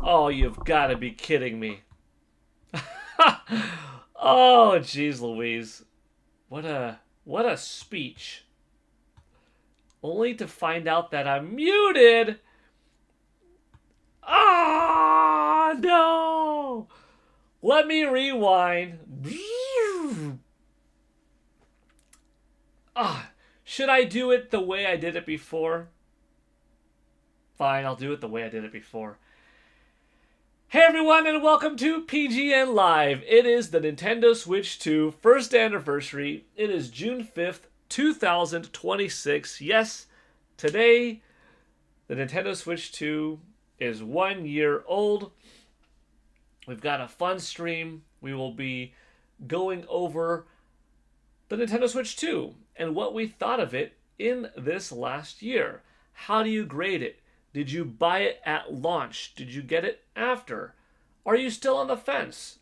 Oh, you've got to be kidding me. Oh, jeez Louise. What a speech. Only to find out that I'm muted. Ah, no. Let me rewind. Ah, should I do it the way I did it before? Fine, I'll do it the way I did it before. Hey everyone, and welcome to PGN Live. It is the Nintendo Switch 2 first anniversary. It is June 5th, 2026. Yes, today the Nintendo Switch 2 is 1 year old. We've got a fun stream. We will be going over the Nintendo Switch 2 and what we thought of it in this last year. How do you grade it? Did you buy it at launch? Did you get it after? Are you still on the fence?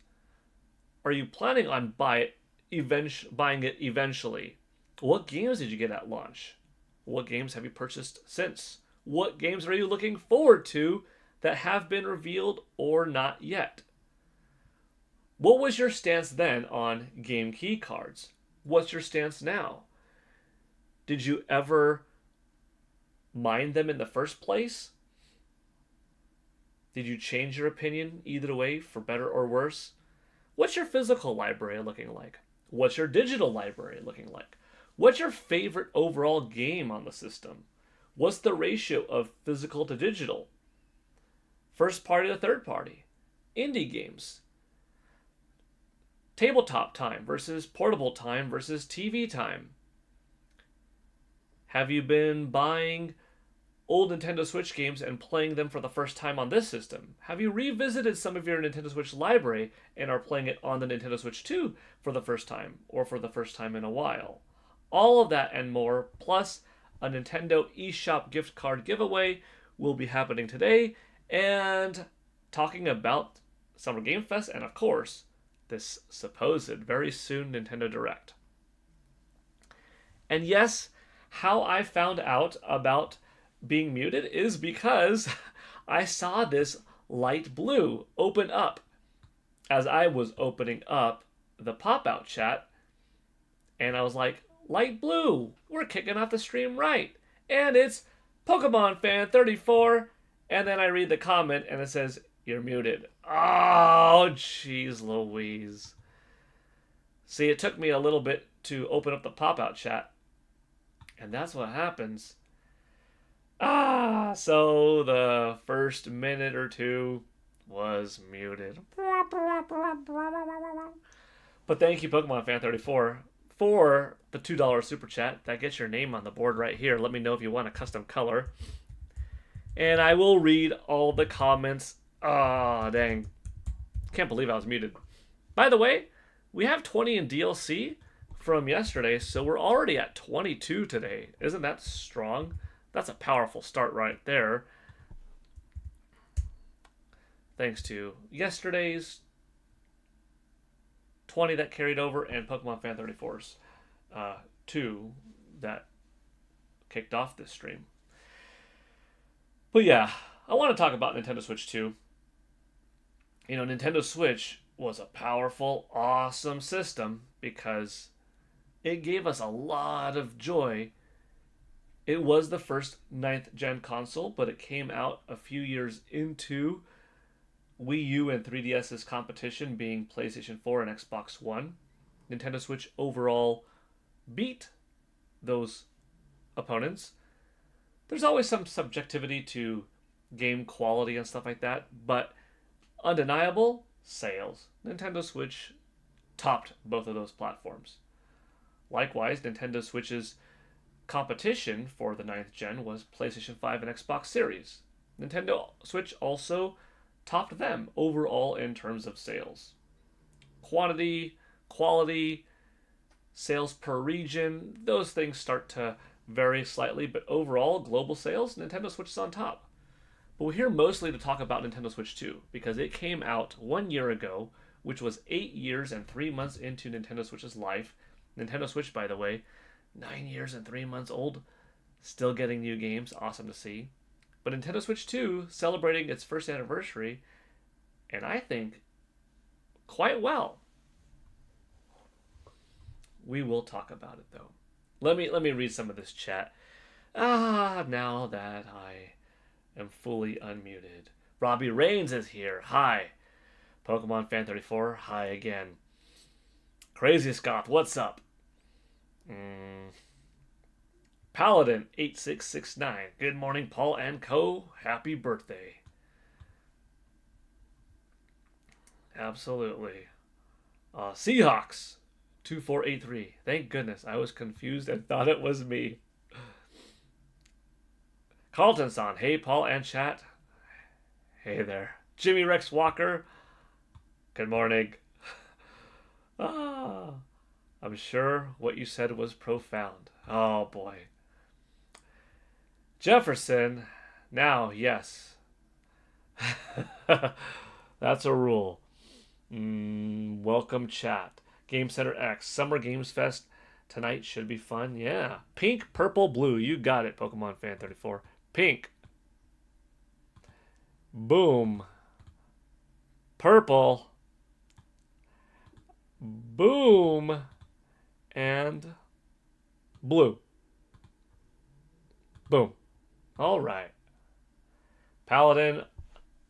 Are you planning on buying it eventually? What games did you get at launch? What games have you purchased since? What games are you looking forward to that have been revealed or not yet? What was your stance then on game key cards? What's your stance now? Did you ever mind them in the first place? Did you change your opinion either way, for better or worse? What's your physical library looking like? What's your digital library looking like? What's your favorite overall game on the system? What's the ratio of physical to digital? First party to third party? Indie games? Tabletop time versus portable time versus TV time? Have you been buying old Nintendo Switch games and playing them for the first time on this system? Have you revisited some of your Nintendo Switch library and are playing it on the Nintendo Switch 2 for the first time, or for the first time in a while? All of that and more, plus a Nintendo eShop gift card giveaway, will be happening today, and talking about Summer Game Fest, and of course, this supposed very soon Nintendo Direct. And yes, how I found out about being muted is because I saw this light blue open up as I was opening up the pop-out chat, and I was like, light blue, we're kicking off the stream right. And it's Pokemon Fan 34, and then I read the comment and it says, you're muted. Oh, jeez Louise. See, it took me a little bit to open up the pop-out chat, and that's what happens. So the first minute or two was muted. But thank you, Pokemon Fan 34, for the $2 super chat. That gets your name on the board right here. Let me know if you want a custom color. And I will read all the comments. Ah, dang. Can't believe I was muted. By the way, we have 20 in DLC from yesterday, so we're already at 22 today. Isn't that strong? That's a powerful start right there. Thanks to yesterday's 20 that carried over and Pokemon Fan 34's 2 that kicked off this stream. But yeah, I want to talk about Nintendo Switch 2. You know, Nintendo Switch was a powerful, awesome system because it gave us a lot of joy. It was the first 9th gen console, but it came out a few years into Wii U and 3DS's competition, being PlayStation 4 and Xbox One. Nintendo Switch overall beat those opponents. There's always some subjectivity to game quality and stuff like that, but undeniable sales. Nintendo Switch topped both of those platforms. Likewise, Nintendo Switch's competition for the 9th gen was PlayStation 5 and Xbox Series. Nintendo Switch also topped them overall in terms of sales. Quantity, quality, sales per region, those things start to vary slightly, but overall, global sales, Nintendo Switch is on top. But we're here mostly to talk about Nintendo Switch 2, because it came out 1 year ago, which was 8 years and 3 months into Nintendo Switch's life. Nintendo Switch, by the way, 9 years and 3 months old, still getting new games, awesome to see. but Nintendo Switch 2 celebrating its first anniversary, and I think quite well. We will talk about it though. Let me read some of this chat. Now that I am fully unmuted. Robbie Rains is here. Hi. Pokemon Fan 34. Hi again. Crazy Scott, what's up? Paladin 8669. Good morning, Paul and Co. Happy birthday. Absolutely. Seahawks 2483. Thank goodness. I was confused and thought it was me. Carlton-san. Hey, Paul and chat. Hey there. Jimmy Rex Walker. Good morning. I'm sure what you said was profound. Oh, boy. Jefferson. Now, yes. That's a rule. Welcome, chat. Game Center X. Summer Games Fest tonight should be fun. Yeah. Pink, purple, blue. You got it, Pokemon Fan 34. Pink. Boom. Purple. Boom. And blue. Boom. All right. Paladin,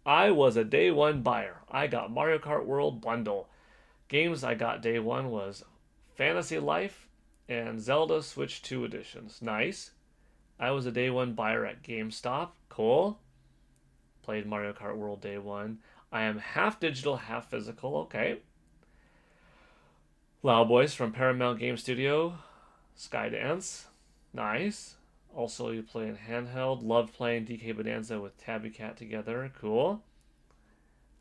I was a day one buyer. I got Mario Kart World bundle. Games I got day one was Fantasy Life and Zelda Switch 2 editions. Nice. I was a day one buyer at GameStop. Cool. Played Mario Kart World day one. I am half digital, half physical. Okay. Loud Boys from Paramount Game Studio. Skydance. Nice. Also, you play in handheld. Loved playing DK Bonanza with Tabby Cat together. Cool.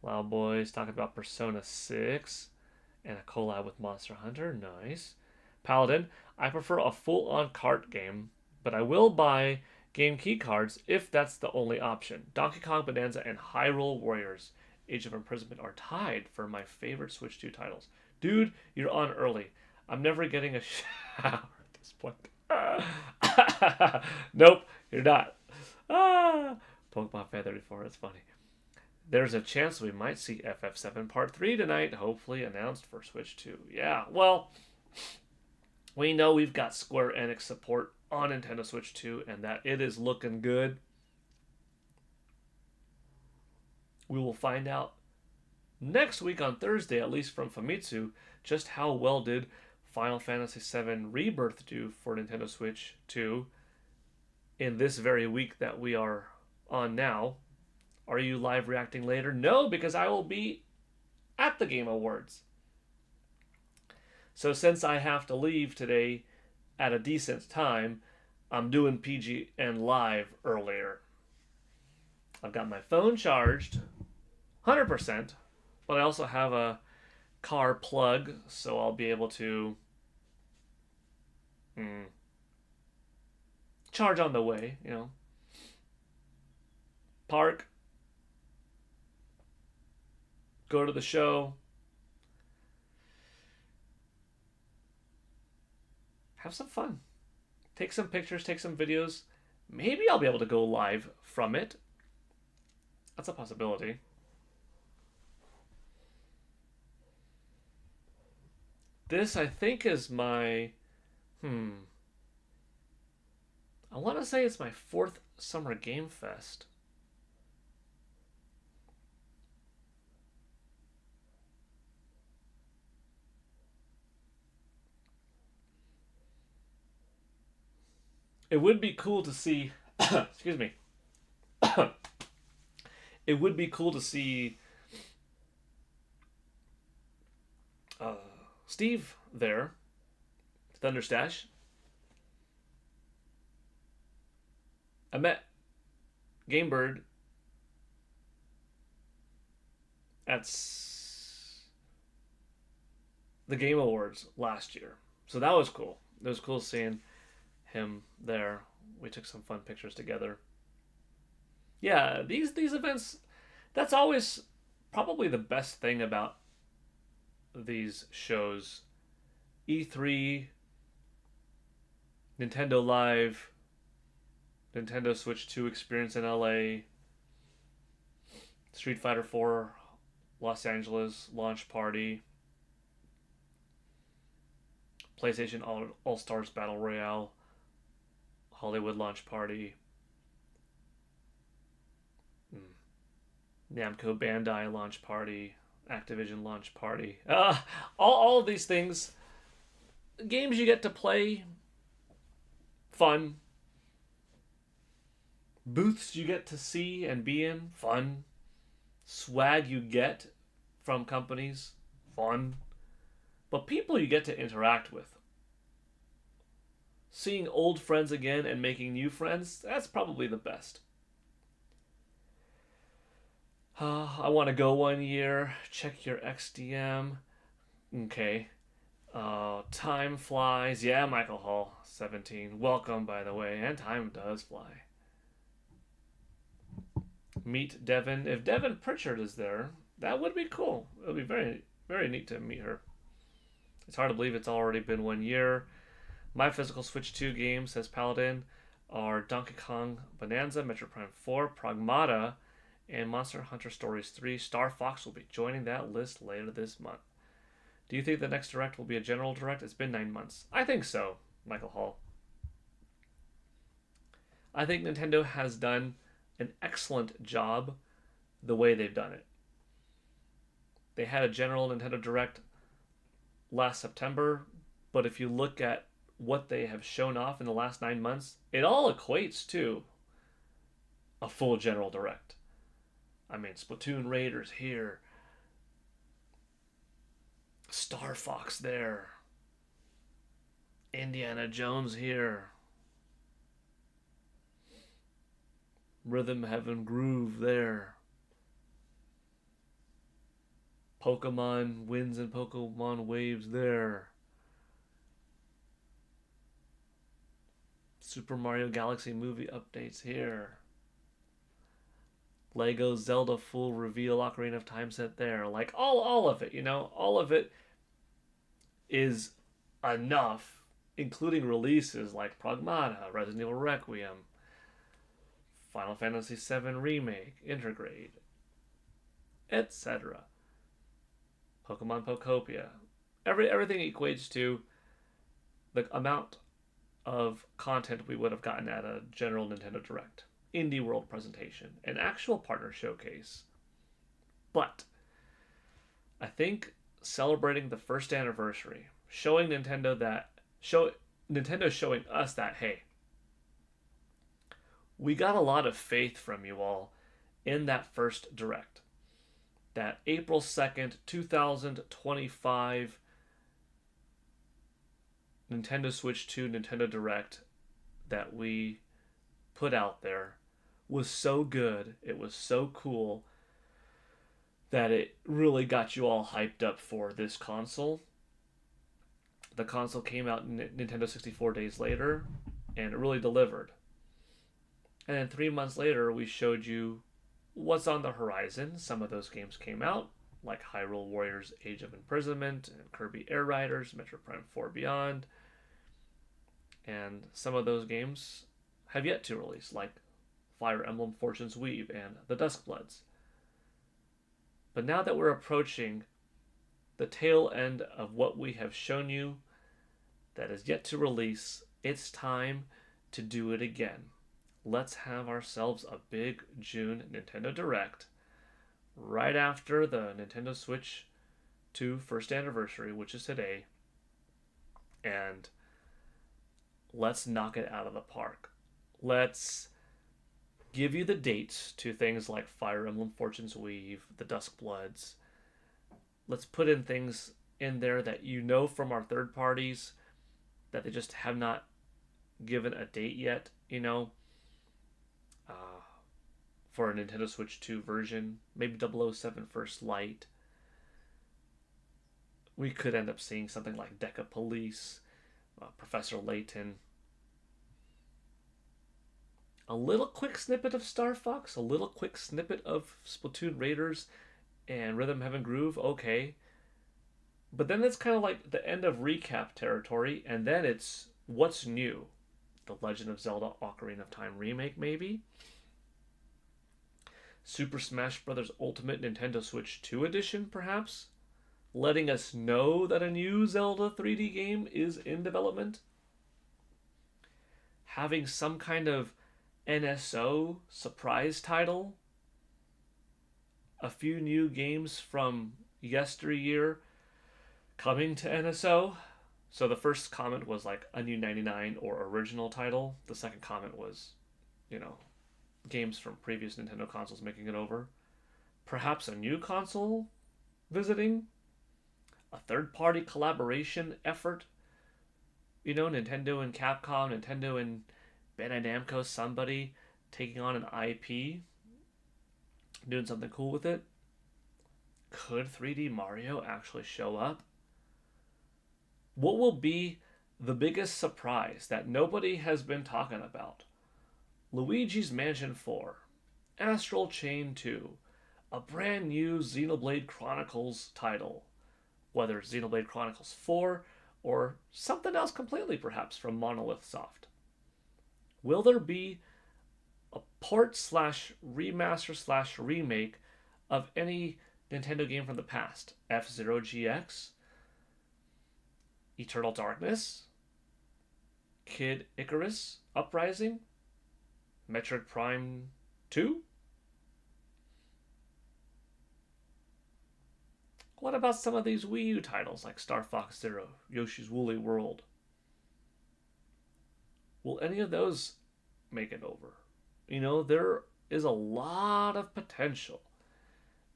Loud Boys talking about Persona 6 and a collab with Monster Hunter. Nice. Paladin, I prefer a full-on cart game, but I will buy game key cards if that's the only option. Donkey Kong Bonanza and Hyrule Warriors Age of Imprisonment are tied for my favorite Switch 2 titles. Dude, you're on early. I'm never getting a shower at this point. Nope, you're not. Pokemon Fan 34, that's funny. There's a chance we might see FF7 Part 3 tonight, hopefully announced for Switch 2. Yeah, well, we know we've got Square Enix support on Nintendo Switch 2 and that it is looking good. We will find out next week on Thursday, at least from Famitsu, just how well did Final Fantasy VII Rebirth do for Nintendo Switch 2 in this very week that we are on now. Are you live reacting later? No, because I will be at the Game Awards. So since I have to leave today at a decent time, I'm doing PGN Live earlier. I've got my phone charged 100%, but I also have a car plug, so I'll be able to charge on the way, you know. Park, go to the show, have some fun, take some pictures, take some videos. Maybe I'll be able to go live from it. That's a possibility. This, I think, is my... I want to say it's my 4th Summer Game Fest. It would be cool to see... excuse me. It would be cool to see... Steve there, Thunderstash. I met Gamebird at the Game Awards last year, so that was cool. It was cool seeing him there. We took some fun pictures together. Yeah, these events, that's always probably the best thing about these shows. E3, Nintendo Live, Nintendo Switch 2 experience in LA, Street Fighter 4 Los Angeles launch party, PlayStation All Stars Battle Royale Hollywood launch party, Namco Bandai launch party, Activision launch party. All of these things, games you get to play, fun. Booths you get to see and be in, fun. Swag you get from companies, fun. But people you get to interact with. Seeing old friends again and making new friends, that's probably the best. I want to go one year. Check your XDM. Okay. Time flies. Yeah, Michael Hall, 17. Welcome, by the way. And time does fly. Meet Devin. If Devin Pritchard is there, that would be cool. It would be very, very neat to meet her. It's hard to believe it's already been 1 year. My physical Switch 2 games, says Paladin, are Donkey Kong Bonanza, Metro Prime 4, Pragmata, and Monster Hunter Stories 3. Star Fox will be joining that list later this month. Do you think the next Direct will be a general Direct? It's been 9 months. I think so, Michael Hall. I think Nintendo has done an excellent job the way they've done it. They had a general Nintendo Direct last September, but if you look at what they have shown off in the last 9 months, it all equates to a full general Direct. I mean, Splatoon Raiders here, Star Fox there, Indiana Jones here, Rhythm Heaven Groove there, Pokemon Winds and Pokemon Waves there, Super Mario Galaxy movie updates here, Lego Zelda full reveal Ocarina of Time set there. Like all of it, all of it is enough, including releases like Pragmata, Resident Evil Requiem, Final Fantasy VII Remake, Intergrade, etc. Pokemon Pokopia. Everything equates to the amount of content we would have gotten at a general Nintendo Direct. Indie World presentation, an actual partner showcase. But I think celebrating the first anniversary, showing Nintendo showing us that, hey, we got a lot of faith from you all in that first Direct. That April 2nd, 2025 Nintendo Switch 2 Nintendo Direct that we put out there was so good, it was so cool, that it really got you all hyped up for this console. The console came out Nintendo 64 days later, and it really delivered. And then 3 months later, we showed you what's on the horizon. Some of those games came out, like Hyrule Warriors Age of Imprisonment and Kirby Air Riders, Metro Prime 4 Beyond. And some of those games have yet to release, like Fire Emblem Fortune's Weave and the Duskbloods. But now that we're approaching the tail end of what we have shown you that is yet to release, it's time to do it again. Let's have ourselves a big June Nintendo Direct right after the Nintendo Switch 2 first anniversary, which is today, and let's knock it out of the park. Let's give you the dates to things like Fire Emblem Fortune's Weave, the Duskbloods. Let's put in things in there that you know from our third parties that they just have not given a date yet, for a Nintendo Switch 2 version. Maybe 007 First Light. We could end up seeing something like Deca Police, Professor Layton. A little quick snippet of Star Fox, a little quick snippet of Splatoon Raiders and Rhythm Heaven Groove, okay. But then it's kind of like the end of recap territory, and then it's what's new. The Legend of Zelda Ocarina of Time remake, maybe. Super Smash Bros. Ultimate Nintendo Switch 2 edition, perhaps, letting us know that a new Zelda 3D game is in development. Having some kind of NSO surprise title. A few new games from yesteryear coming to NSO. So the first comment was like a new 99 or original title. The second comment was, games from previous Nintendo consoles making it over. Perhaps a new console visiting. A third-party collaboration effort. Nintendo and Capcom, Nintendo and Bandai Namco, somebody taking on an IP, doing something cool with it. Could 3D Mario actually show up? What will be the biggest surprise that nobody has been talking about? Luigi's Mansion 4, Astral Chain 2, a brand new Xenoblade Chronicles title, whether it's Xenoblade Chronicles 4 or something else completely, perhaps, from Monolith Soft. Will there be a port/remaster/remake of any Nintendo game from the past? F-Zero GX? Eternal Darkness? Kid Icarus Uprising? Metroid Prime 2? What about some of these Wii U titles like Star Fox Zero, Yoshi's Woolly World? Will any of those make it over? There is a lot of potential.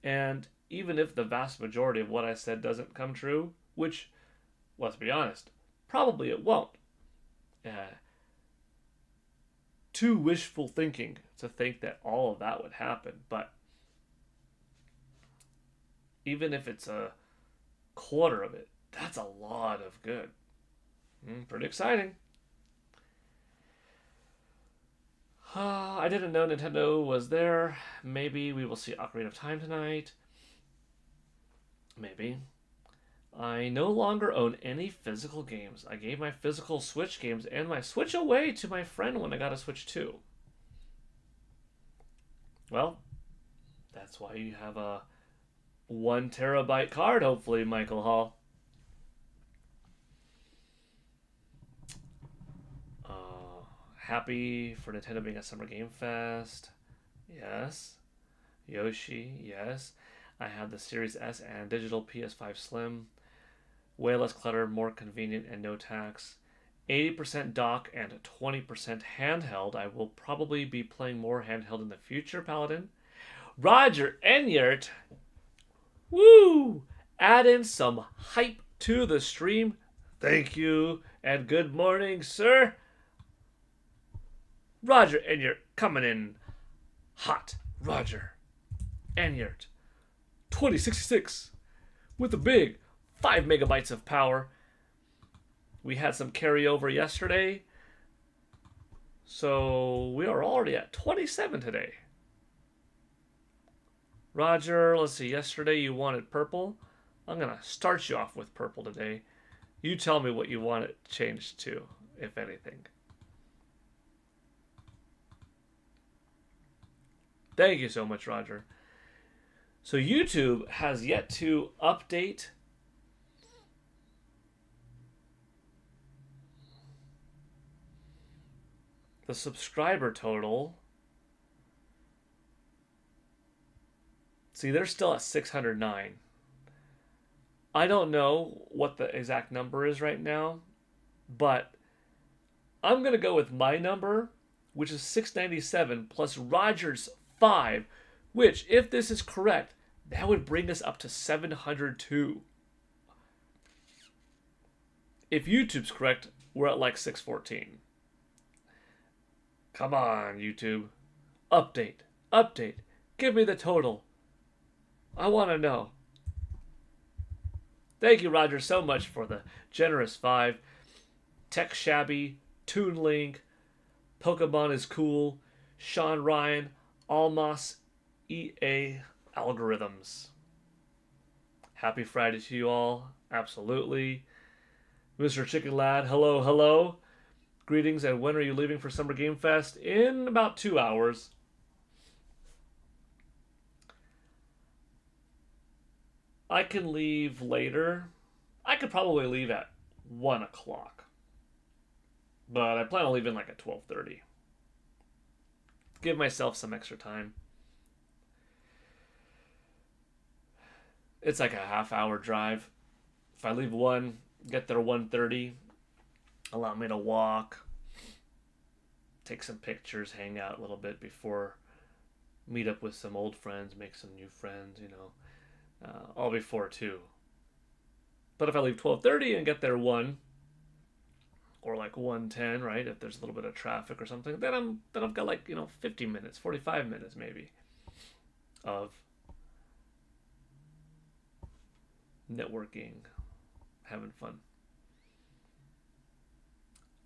And even if the vast majority of what I said doesn't come true, which, let's be honest, probably it won't. Too wishful thinking to think that all of that would happen, but even if it's a quarter of it, that's a lot of good. Pretty exciting. I didn't know Nintendo was there. Maybe we will see Ocarina of Time tonight. Maybe. I no longer own any physical games. I gave my physical Switch games and my Switch away to my friend when I got a Switch 2. Well, that's why you have a 1 terabyte card, hopefully, Michael Hall. Happy for Nintendo being at Summer Game Fest. Yes. Yoshi, yes. I have the Series S and digital PS5 Slim. Way less clutter, more convenient, and no tax. 80% dock and 20% handheld. I will probably be playing more handheld in the future, Paladin. Roger Enyart. Woo! Add in some hype to the stream. Thank you, and good morning, sir. Roger Enyart coming in hot. Roger Enyart. 2066 with a big 5 megabytes of power. We had some carryover yesterday, so we are already at 27 today. Roger, let's see, yesterday you wanted purple. I'm going to start you off with purple today. You tell me what you want it changed to, if anything. Thank you so much, Roger. So YouTube has yet to update the subscriber total. See, they're still at 609. I don't know what the exact number is right now, but I'm going to go with my number, which is 697, plus Roger's 5, which, if this is correct, that would bring us up to 702. If YouTube's correct, we're at like 614. Come on, YouTube. Update. Give me the total. I want to know. Thank you, Roger, so much for the generous 5. Tech Shabby, Toon Link, Pokemon is Cool, Sean Ryan, Almas, EA Algorithms. Happy Friday to you all. Absolutely. Mr. Chicken Lad, hello. Greetings, and when are you leaving for Summer Game Fest? In about 2 hours. I can leave later. I could probably leave at 1 o'clock. But I plan on leaving like at 12:30. Give myself some extra time. It's like a half-hour drive. If I leave 1, get there 1:30, allow me to walk, take some pictures, hang out a little bit before meet up with some old friends, make some new friends, all before 2. But if I leave 12:30 and get there 1 or like 1:10, right? If there's a little bit of traffic or something, then I've got like, 50 minutes, 45 minutes maybe of networking, having fun.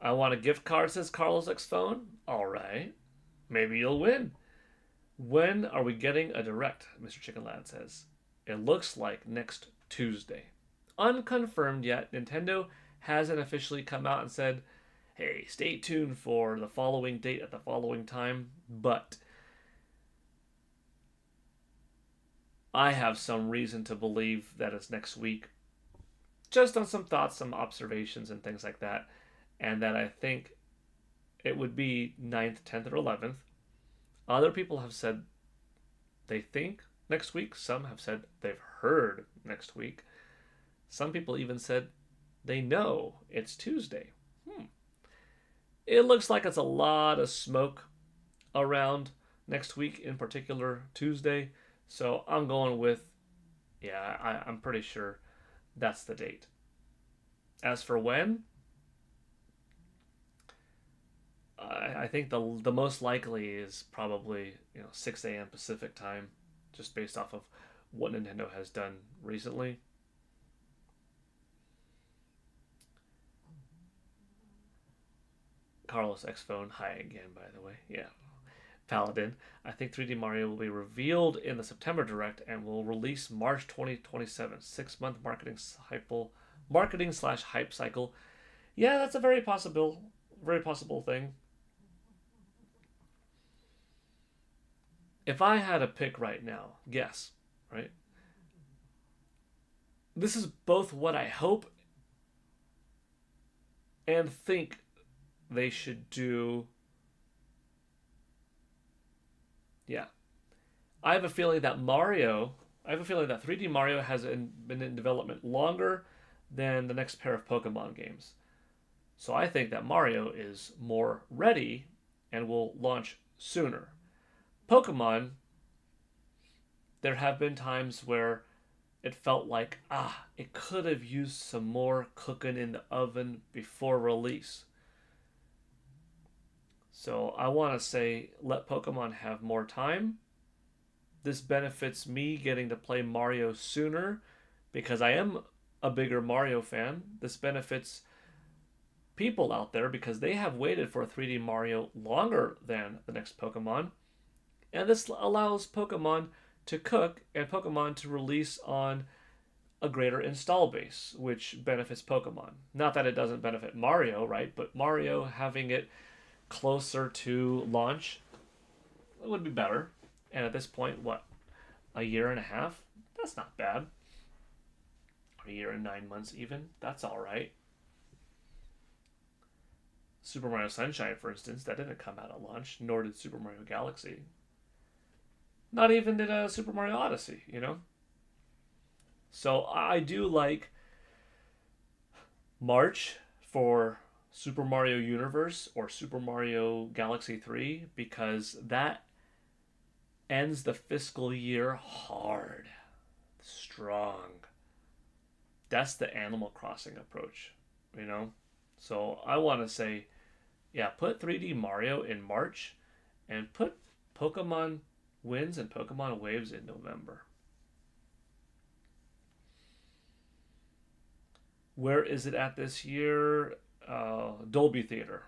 I want a gift card, says Carlos X Phone. All right. Maybe you'll win. When are we getting a direct? Mr. Chicken Lad says. It looks like next Tuesday. Unconfirmed yet. Nintendo hasn't officially come out and said, hey, stay tuned for the following date at the following time. But I have some reason to believe that it's next week. Just on some thoughts, some observations, and things like that. And that I think it would be 9th, 10th, or 11th. Other people have said they think next week. Some have said they've heard next week. Some people even said they know it's Tuesday. It looks like it's a lot of smoke around next week, in particular Tuesday. So I'm going with, I'm pretty sure that's the date. As for when, I think the most likely is probably 6 a.m. Pacific time, just based off of what Nintendo has done recently. Carlos X Phone, hi again, by the way. Yeah. Paladin, I think 3D Mario will be revealed in the September Direct and will release March 2027. 6-month marketing/hype cycle. Yeah, that's a very possible thing. If I had a pick right now, guess, right? This is both what I hope and think they should do. Yeah. I have a feeling that 3D Mario has been in development longer than the next pair of Pokemon games. So I think that Mario is more ready and will launch sooner. Pokemon, there have been times where it felt like, it could have used some more cooking in the oven before release. So I want to say, let Pokemon have more time. This benefits me getting to play Mario sooner because I am a bigger Mario fan. This benefits people out there because they have waited for 3D Mario longer than the next Pokemon. And this allows Pokemon to cook and Pokemon to release on a greater install base, which benefits Pokemon. Not that it doesn't benefit Mario, right? But Mario having it closer to launch would be better. And at this point, a year and a half? That's not bad. A year and 9 months even? That's all right. Super Mario Sunshine, for instance, that didn't come out at launch, nor did Super Mario Galaxy. Not even did Super Mario Odyssey, So I do like March for Super Mario Universe or Super Mario Galaxy 3 because that ends the fiscal year hard, strong. That's the Animal Crossing approach, So I want to say, put 3D Mario in March and put Pokemon Winds and Pokemon Waves in November. Where is it at this year? Dolby Theater.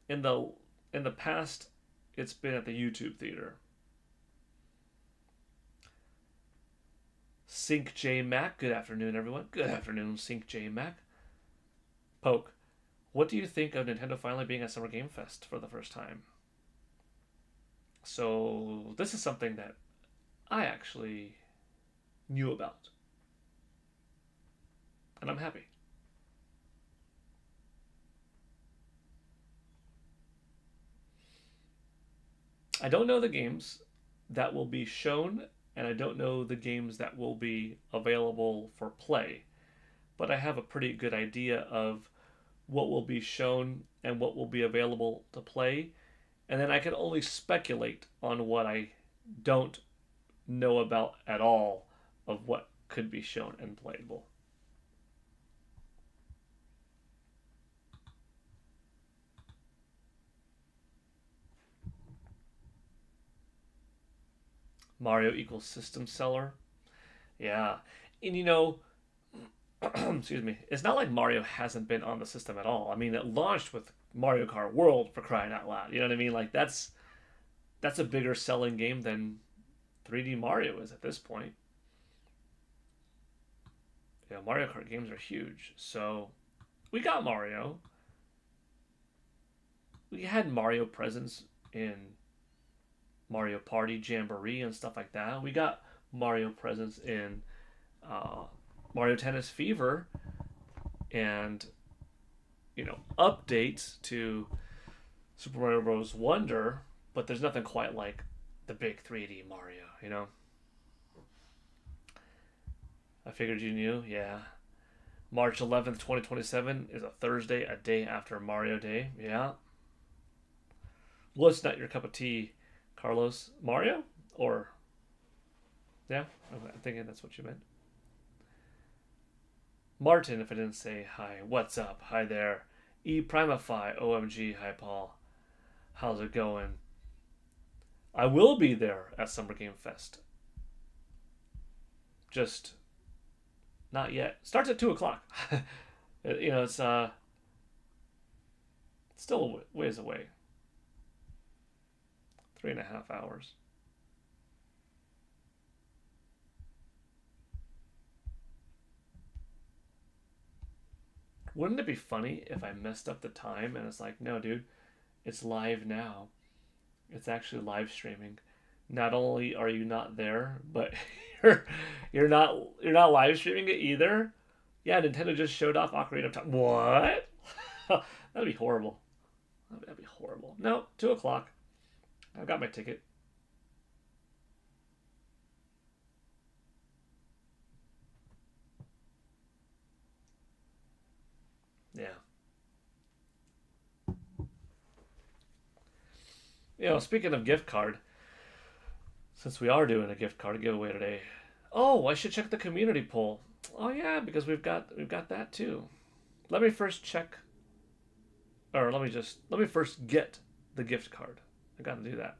In the past, it's been at the YouTube Theater. Sync J Mac. Good afternoon, everyone. Good afternoon, Sync J Mac. Poke. what do you think of Nintendo finally being at Summer Game Fest for the first time? So this is something that I actually knew about, and I'm happy. I don't know the games that will be shown, and I don't know the games that will be available for play, but I have a pretty good idea of what will be shown and what will be available to play, and then I can only speculate on what I don't know about at all of what could be shown and playable. Mario equals system seller. Yeah. And excuse me, it's not like Mario hasn't been on the system at all. I mean, it launched with Mario Kart World, for crying out loud. You know what I mean? Like that's a bigger selling game than 3D Mario is at this point. Mario Kart games are huge. So we got Mario. We had Mario presence in Mario Party, Jamboree, and stuff like that. We got Mario presence in uh, Mario Tennis Fever, and updates to Super Mario Bros. Wonder. But there's nothing quite like the big 3D Mario. I figured you knew. Yeah. March 11th, 2027 is a Thursday, a day after Mario Day. Yeah. Well, it's not your cup of tea, Carlos. Mario? Or, yeah, I'm thinking that's what you meant. Martin, if I didn't say hi. What's up? Hi there. Primify. OMG. Hi, Paul. How's it going? I will be there at Summer Game Fest. Just not yet. Starts at 2 o'clock. It's still a ways away. 3.5 hours. Wouldn't it be funny if I messed up the time and it's like, no, dude, it's live now. It's actually live streaming. Not only are you not there, but you're you're not live streaming it either. Yeah, Nintendo just showed off Ocarina of Time. What? That'd be horrible. That'd be horrible. No, 2 o'clock. I've got my ticket. Yeah. Speaking of gift card, since we are doing a gift card giveaway today, oh, I should check the community poll. Oh yeah, because we've got that too. Let me first check, or let me first get the gift card. I got to do that.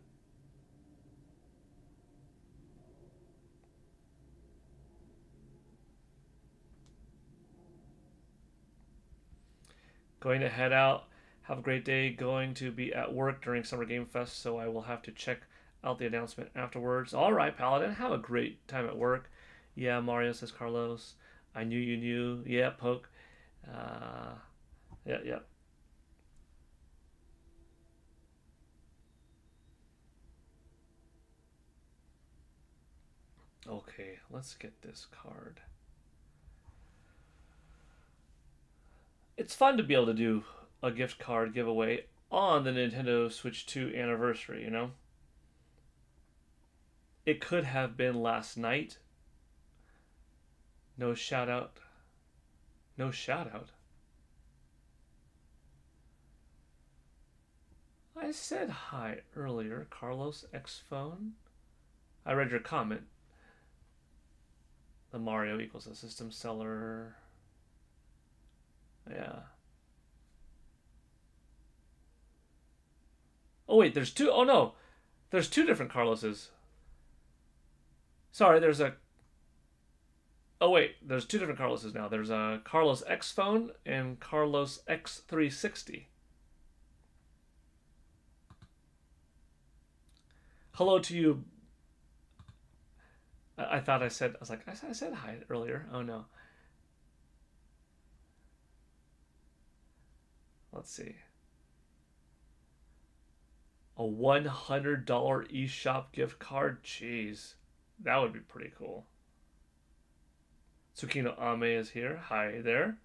Going to head out. Have a great day. Going to be at work during Summer Game Fest, so I will have to check out the announcement afterwards. All right, Paladin. Have a great time at work. Yeah, Mario, says Carlos. I knew you knew. Yeah, Poke. Uh, yeah, yeah. Okay, let's get this card. It's fun to be able to do a gift card giveaway on the Nintendo Switch 2 anniversary. It could have been last night. No shout out. No shout out. I said hi earlier, Carlos X Phone. I read your comment. The Mario equals a system seller. Yeah. Oh wait, there's two. Oh no, there's two different Carloses. Sorry, there's a. Oh wait, there's two different Carloses now. There's a Carlos X Phone and Carlos X360. Hello to you. I thought I was like, I said hi earlier. Oh no. Let's see. A $100 eShop gift card? Jeez. That would be pretty cool. Tsukino Ame is here. Hi there.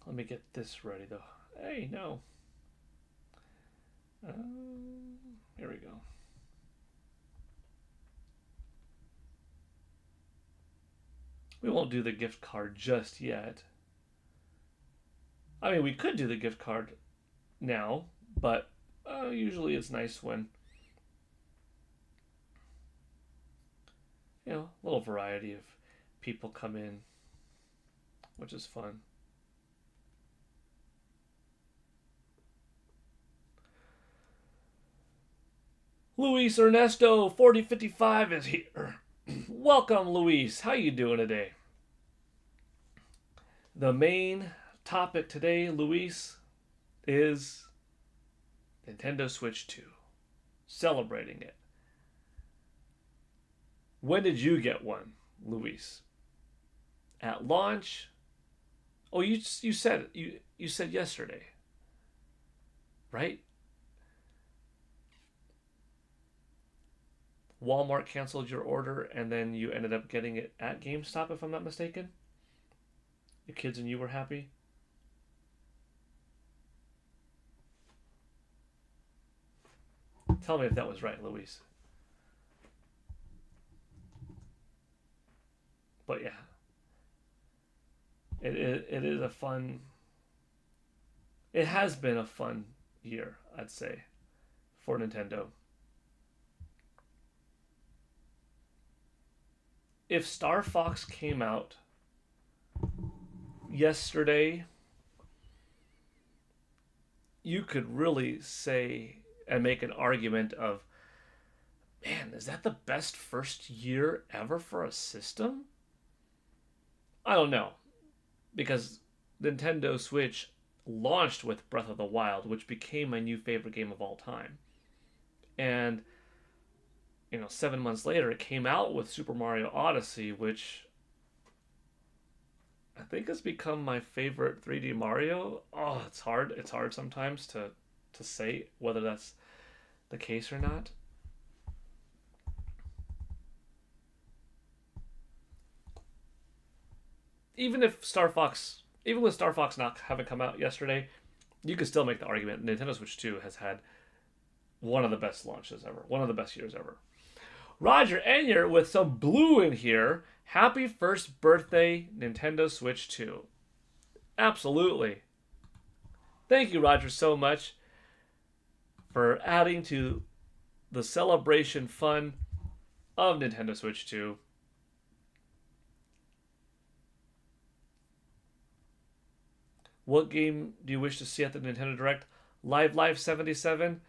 Let me get this ready though. Hey, no. Here we go. We won't do the gift card just yet. I mean, we could do the gift card now, but usually it's nice when, a little variety of people come in, which is fun. Luis Ernesto 4055 is here. Welcome, Luis. How you doing today? The main topic today, Luis, is Nintendo Switch 2. Celebrating it. When did you get one, Luis? At launch? Oh, you said you said yesterday, right? Walmart canceled your order and then you ended up getting it at GameStop, if I'm not mistaken. Your kids and you were happy. Tell me if that was right, Luis. But yeah, it is a fun. It has been a fun year, I'd say, for Nintendo. If Star Fox came out yesterday, you could really say and make an argument of, man, is that the best first year ever for a system? I don't know, because Nintendo Switch launched with Breath of the Wild, which became my new favorite game of all time. And 7 months later, it came out with Super Mario Odyssey, which I think has become my favorite 3D Mario. Oh, it's hard. It's hard sometimes to say whether that's the case or not. Even with Star Fox not having come out yesterday, you could still make the argument Nintendo Switch 2 has had one of the best launches ever, one of the best years ever. Roger Enyer with some blue in here. Happy first birthday, Nintendo Switch 2. Absolutely. Thank you, Roger, so much for adding to the celebration fun of Nintendo Switch 2. What game do you wish to see at the Nintendo Direct? Live 77.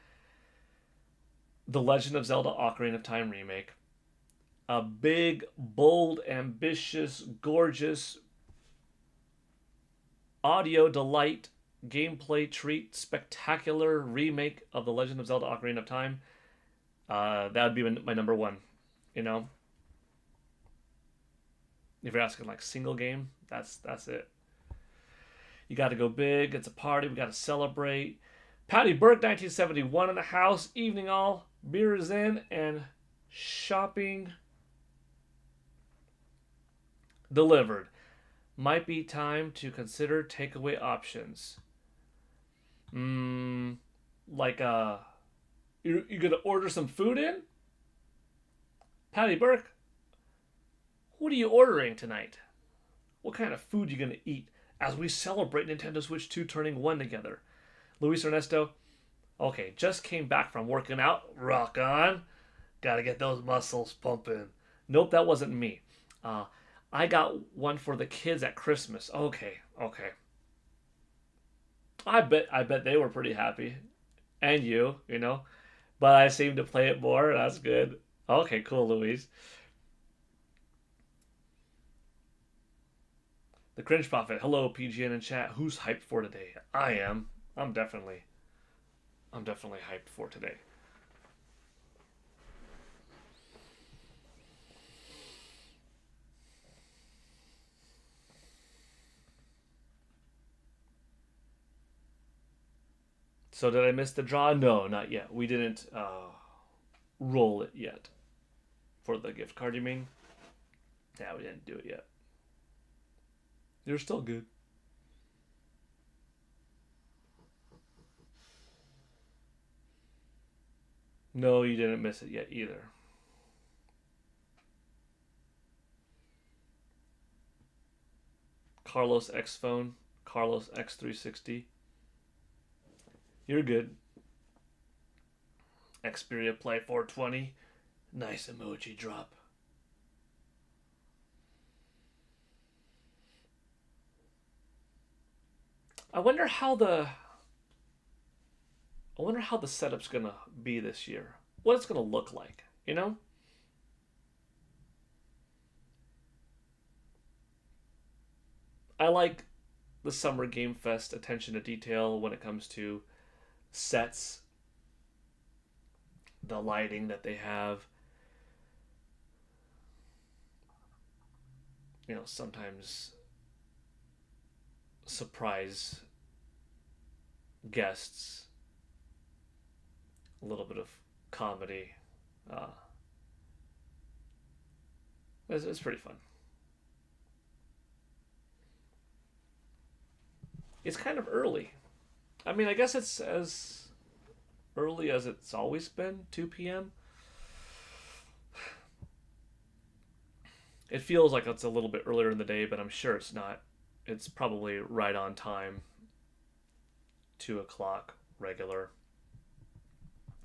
The Legend of Zelda Ocarina of Time remake. A big, bold, ambitious, gorgeous, audio delight, gameplay treat, spectacular remake of The Legend of Zelda Ocarina of Time. That would be my number one, If you're asking like single game, that's it. You got to go big. It's a party. We got to celebrate. Patty Burke, 1971 in the house. Evening all. Beer is in and shopping delivered. Might be time to consider takeaway options. Like you gonna order some food in? Patty Burke, what are you ordering tonight? What kind of food are you gonna eat as we celebrate Nintendo Switch 2 turning 1 together? Luis Ernesto, okay, just came back from working out. Rock on. Gotta get those muscles pumping. Nope, that wasn't me. I got one for the kids at Christmas. Okay. I bet they were pretty happy. And you. But I seem to play it more. That's good. Okay, cool, Louise. The Cringe Prophet. Hello, PGN and chat. Who's hyped for today? I am. I'm definitely. I'm definitely hyped for today. So did I miss the draw? No, not yet. We didn't roll it yet for the gift card. You mean? Yeah, we didn't do it yet. You're still good. No, you didn't miss it yet either. Carlos X phone, Carlos X360. You're good. Xperia Play 420. Nice emoji drop. I wonder how the I wonder how the setup's gonna be this year. What it's gonna look like, you know? I like the Summer Game Fest attention to detail when it comes to sets, the lighting that they have. Sometimes surprise guests, a little bit of comedy. Uh, it's pretty fun. It's kind of early. I mean, I guess it's as early as it's always been, 2 p.m. It feels like it's a little bit earlier in the day, but I'm sure it's not. It's probably right on time, 2 o'clock regular.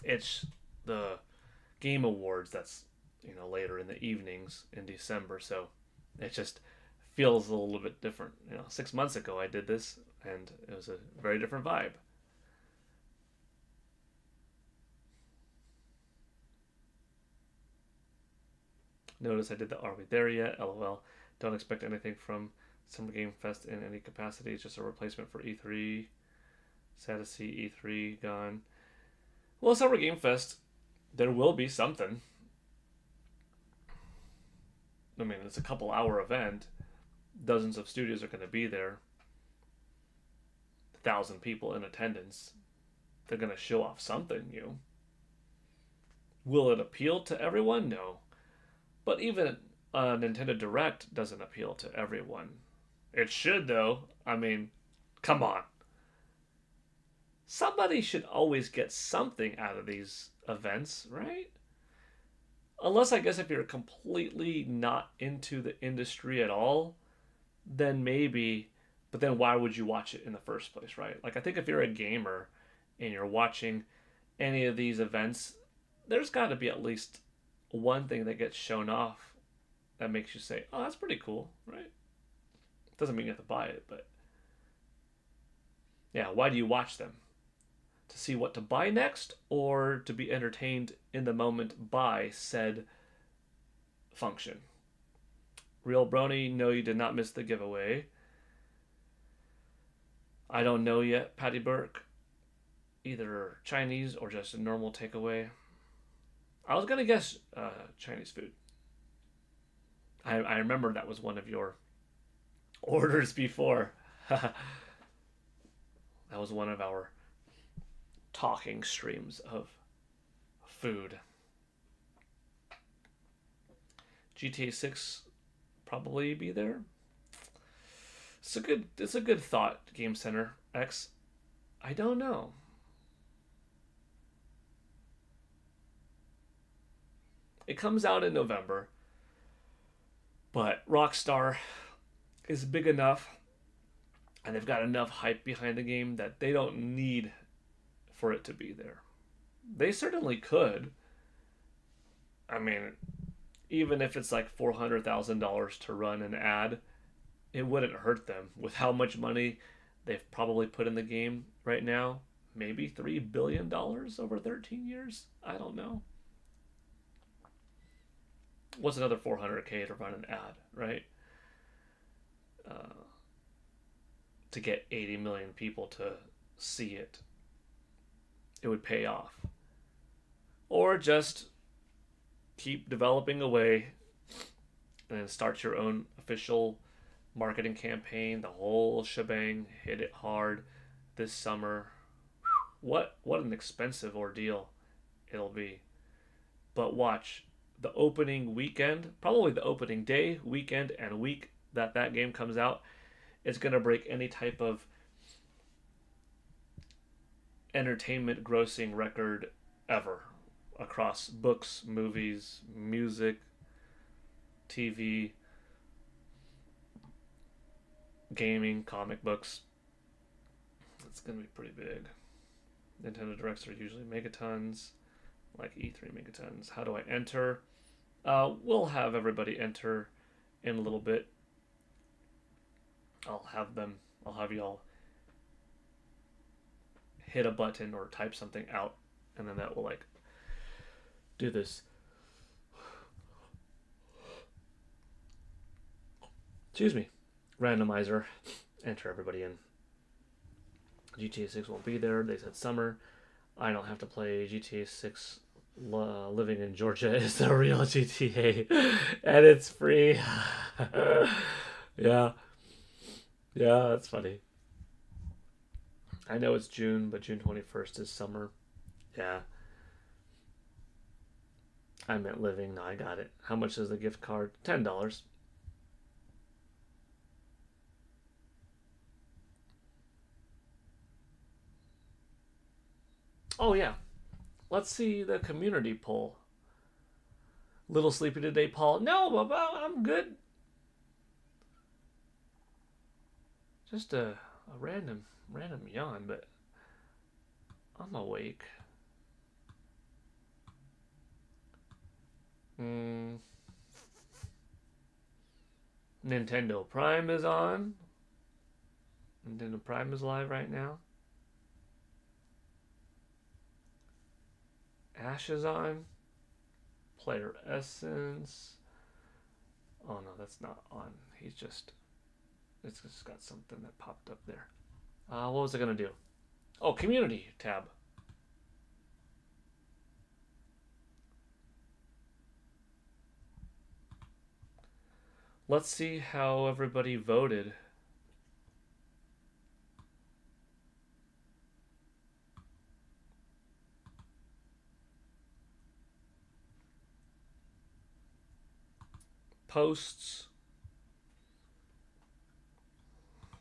It's the Game Awards that's later in the evenings in December, so it just feels a little bit different. 6 months ago I did this, and it was a very different vibe. Notice I did the Are We There Yet? LOL. Don't expect anything from Summer Game Fest in any capacity. It's just a replacement for E3. Sad to see E3 gone. Well, Summer Game Fest, there will be something. I mean, it's a couple-hour event. Dozens of studios are going to be there. 1,000 people in attendance. They're going to show off something new. Will it appeal to everyone? No. But even a Nintendo Direct doesn't appeal to everyone. It should, though. I mean, come on. Somebody should always get something out of these events, right? Unless, I guess, if you're completely not into the industry at all, then maybe. But then why would you watch it in the first place, right? Like, I think if you're a gamer and you're watching any of these events, there's got to be at least one thing that gets shown off that makes you say, "Oh, that's pretty cool," right? Doesn't mean you have to buy it, but yeah, why do you watch them? To see what to buy next, or to be entertained in the moment by said function? Real Brony, no, you did not miss the giveaway. I don't know yet, Patty Burke. Either Chinese or just a normal takeaway. I was gonna guess Chinese food. I remember that was one of your orders before. That was one of our talking streams of food. GTA 6 probably be there. It's a good thought, Game Center X. I don't know. It comes out in November, but Rockstar is big enough and they've got enough hype behind the game that they don't need for it to be there. They certainly could. I mean, even if it's like $400,000 to run an ad, it wouldn't hurt them with how much money they've probably put in the game right now. Maybe $3 billion over 13 years? I don't know. What's another 400K to run an ad, right? Uh, to get 80 million people to see it, it would pay off. Or just keep developing away and then start your own official marketing campaign, the whole shebang, hit it hard this summer. What an expensive ordeal it'll be. But watch, the opening weekend, probably the opening day, weekend, and week that game comes out, it's going to break any type of entertainment grossing record ever across books, movies, music, TV, gaming, comic books. It's going to be pretty big. Nintendo Directs are usually megatons, like E3 megatons. How do I enter? We'll have everybody enter in a little bit. I'll have y'all hit a button or type something out, and then that will like do this. Excuse me. Randomizer. Enter everybody in. GTA 6 won't be there. They said summer. I don't have to play GTA 6. Living in Georgia is the real GTA, and it's free. Yeah, that's funny. I know it's June, but June 21st is summer. Yeah. I meant living. No, I got it. How much is the gift card? $10. Oh, yeah. Let's see the community poll. Little sleepy today, Paul. No, I'm good. Just a random yawn, but I'm awake. Nintendo Prime is on. Nintendo Prime is live right now. Ash is on. Player Essence. Oh no, that's not on. It's just got something that popped up there. What was I gonna do? Oh, community tab. Let's see how everybody voted. Posts.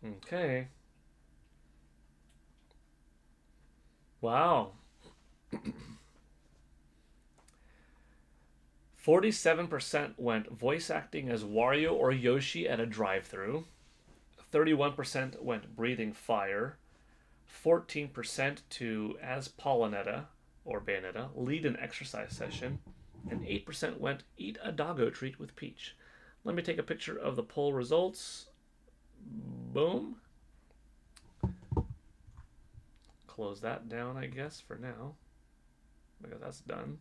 Okay. Wow. 47% went voice acting as Wario or Yoshi at a drive-thru. 31% went breathing fire. 14% to as Pollinetta or Bayonetta lead an exercise session. And 8% went eat a doggo treat with Peach. Let me take a picture of the poll results. Boom. Close that down, I guess, for now, because that's done.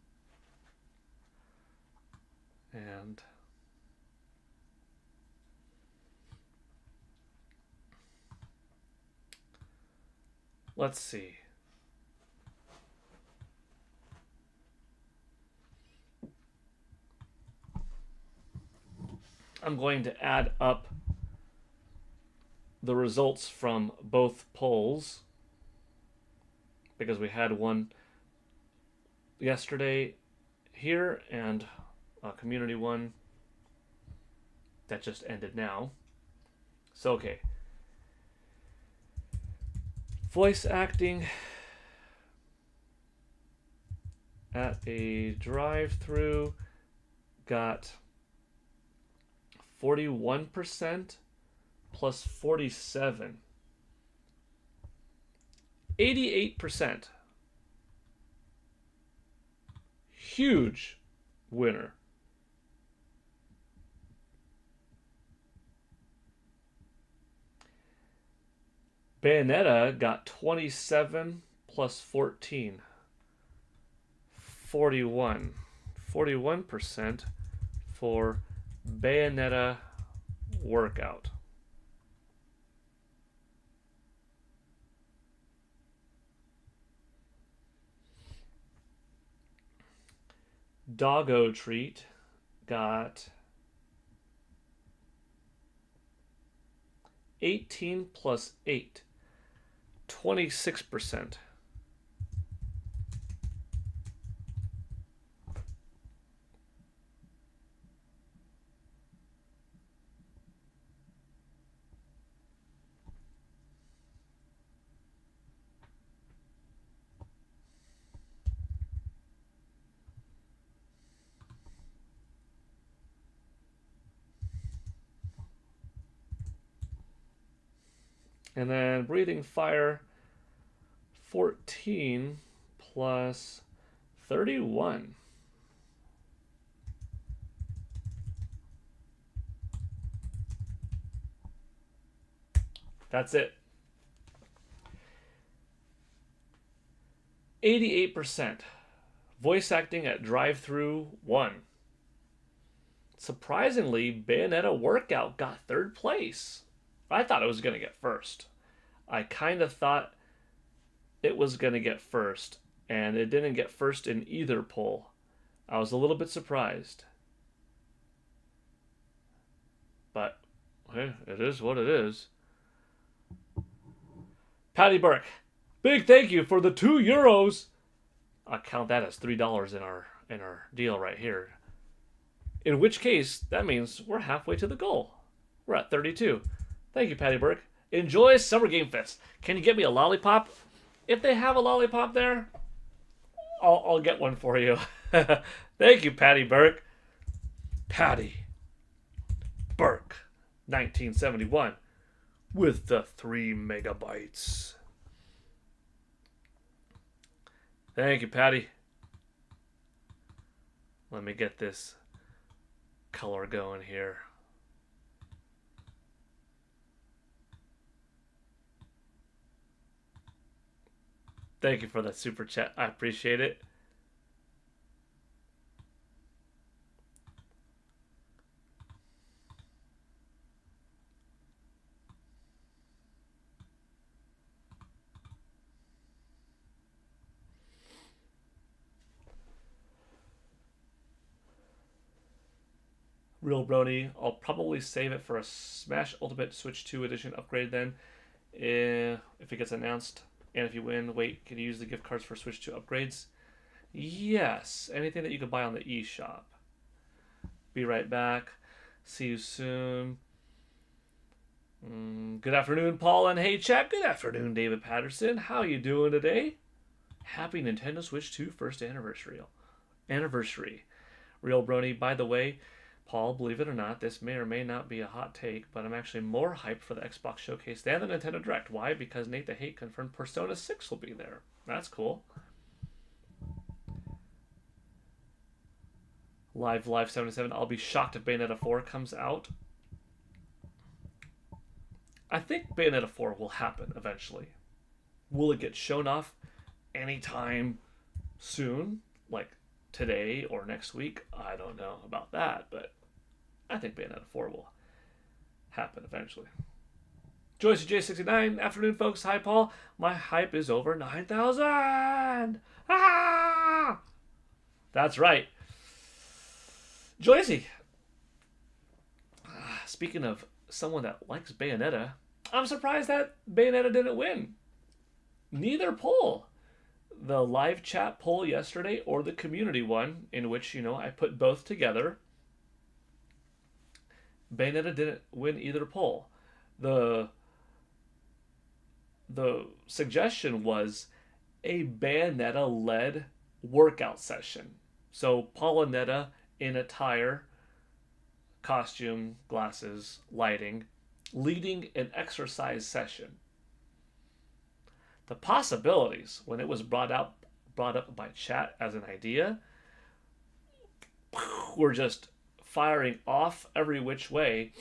And let's see. I'm going to add up the results from both polls because we had one yesterday here and a community one that just ended now. So, okay. Voice acting at a drive-thru got 41% plus 47. 88%. Huge winner. Bayonetta got 27 plus 14. 41%. for Bayonetta workout. Doggo Treat got 18 plus 8, 26%. And then Breathing Fire, 14 plus 31. That's it. 88%. Voice acting at drive-thru 1. Surprisingly, Bayonetta workout got third place. I thought it was going to get first. I kind of thought it was going to get first, and it didn't get first in either poll. I was a little bit surprised. But, hey, it is what it is. Patty Burke, big thank you for the €2. I'll count that as $3 in our deal right here. In which case, that means we're halfway to the goal. We're at 32. Thank you, Patty Burke. Enjoy Summer Game Fest. Can you get me a lollipop? If they have a lollipop there, I'll get one for you. Thank you, Patty Burke. Patty Burke, 1971, with the 3 megabytes. Thank you, Patty. Let me get this color going here. Thank you for that super chat. I appreciate it. Real Brony, I'll probably save it for a Smash Ultimate Switch 2 Edition upgrade then, if it gets announced. And if you win, wait, can you use the gift cards for Switch 2 upgrades? Yes, anything that you can buy on the eShop. Be right back. See you soon. Good afternoon, Paul and Hey Chat. Good afternoon, David Patterson. How you doing today? Happy Nintendo Switch 2 first anniversary. Real Brony, by the way, Paul, believe it or not, this may or may not be a hot take, but I'm actually more hyped for the Xbox Showcase than the Nintendo Direct. Why? Because Nate the Hate confirmed Persona 6 will be there. That's cool. Live 77, I'll be shocked if Bayonetta 4 comes out. I think Bayonetta 4 will happen eventually. Will it get shown off anytime soon? Like today or next week? I don't know about that, but I think Bayonetta 4 will happen eventually. Joyce J69, afternoon folks. Hi Paul. My hype is over 9,000. Ah! That's right. Joycey. Speaking of someone that likes Bayonetta, I'm surprised that Bayonetta didn't win. Neither poll. The live chat poll yesterday or the community one, in which, I put both together. Bayonetta didn't win either poll. The suggestion was a Bayonetta-led workout session. So Paulinetta in attire, costume, glasses, lighting, leading an exercise session. The possibilities, when it was brought up by chat as an idea, were just firing off every which way,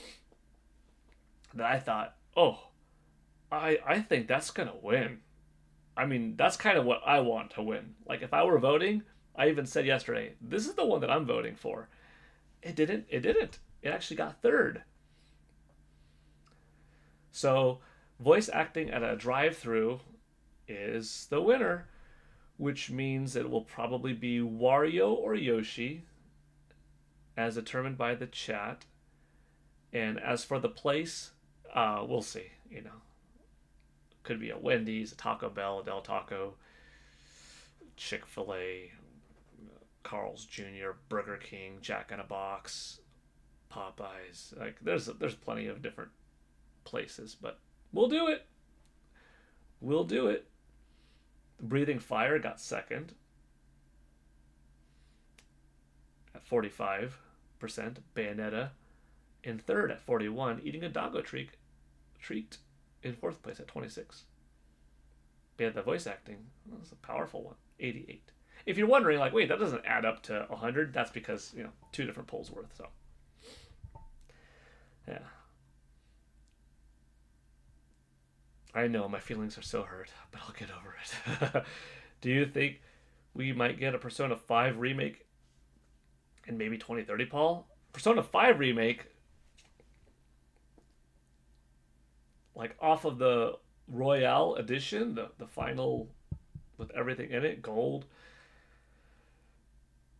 that I thought, I think that's going to win. I mean, that's kind of what I want to win. Like, if I were voting, I even said yesterday, this is the one that I'm voting for. It didn't. It didn't. It actually got third. So, voice acting at a drive-through is the winner, which means it will probably be Wario or Yoshi, as determined by the chat. And as for the place, we'll see. You know, could be a Wendy's, a Taco Bell, a Del Taco, Chick-fil-A, Carl's Jr., Burger King, Jack in a Box, Popeyes. Like there's plenty of different places, but we'll do it. We'll do it. Breathing Fire got second at 45%. Bayonetta in third at 41. Eating a Doggo treat in fourth place at 26. But yeah, the voice acting was a powerful one, 88. If you're wondering, like, wait, that doesn't add up to 100, that's because, you know, two different polls worth, so. Yeah. I know, my feelings are so hurt, but I'll get over it. Do you think we might get a Persona 5 remake in maybe 2030, Paul? Persona 5 remake, like off of the Royale edition, the final with everything in it, gold.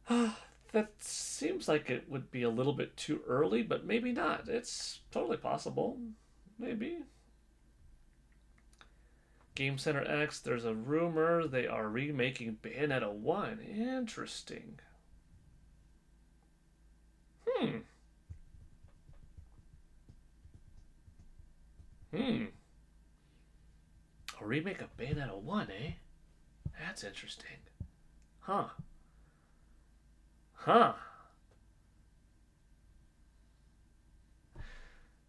That seems like it would be a little bit too early, but maybe not. It's totally possible. Maybe. Game Center X, there's a rumor they are remaking Bayonetta 1. Interesting. Hmm. A remake of Bayonetta 1, eh? That's interesting. Huh. Huh.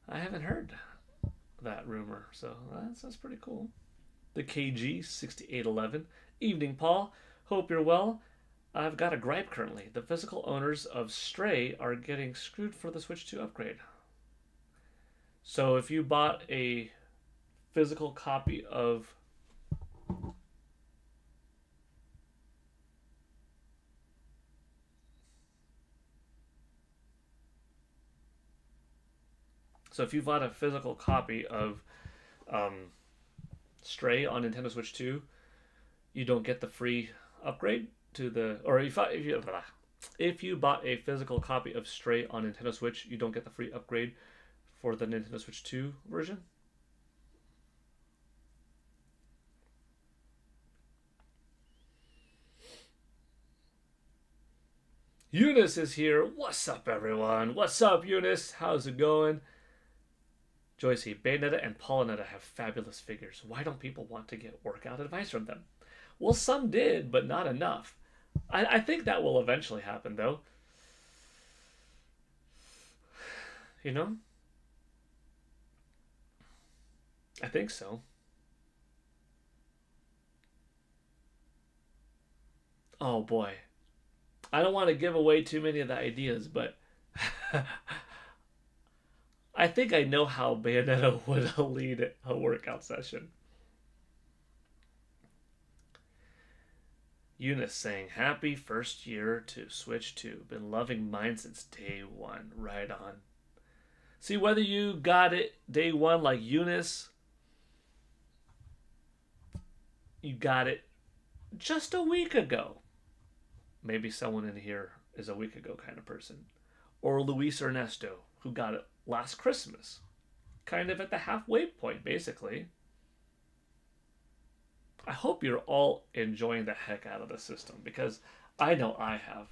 I haven't heard that rumor, so that's pretty cool. The KG 6811. Evening, Paul. Hope you're well. I've got a gripe currently. The physical owners of Stray are getting screwed for the Switch 2 upgrade. So if you bought a physical copy of Stray on Nintendo Switch 2, you don't get the free upgrade to the, or if you bought a physical copy of Stray on Nintendo Switch, you don't get the free upgrade for the Nintendo Switch 2 version. Eunice is here. What's up, everyone? What's up, Eunice? How's it going? Joycey, Bayonetta and Polonetta have fabulous figures. Why don't people want to get workout advice from them? Well, some did, but not enough. I think that will eventually happen, though. You know? I think so. Oh, boy. I don't want to give away too many of the ideas, but I think I know how Bayonetta would lead a workout session. Eunice saying, happy first year to Switch 2. Been loving mine since day one. Right on. See, whether you got it day one like Eunice, you got it just a week ago. Maybe someone in here is a week ago kind of person. Or Luis Ernesto, who got it last Christmas. Kind of at the halfway point, basically. I hope you're all enjoying the heck out of the system, because I know I have.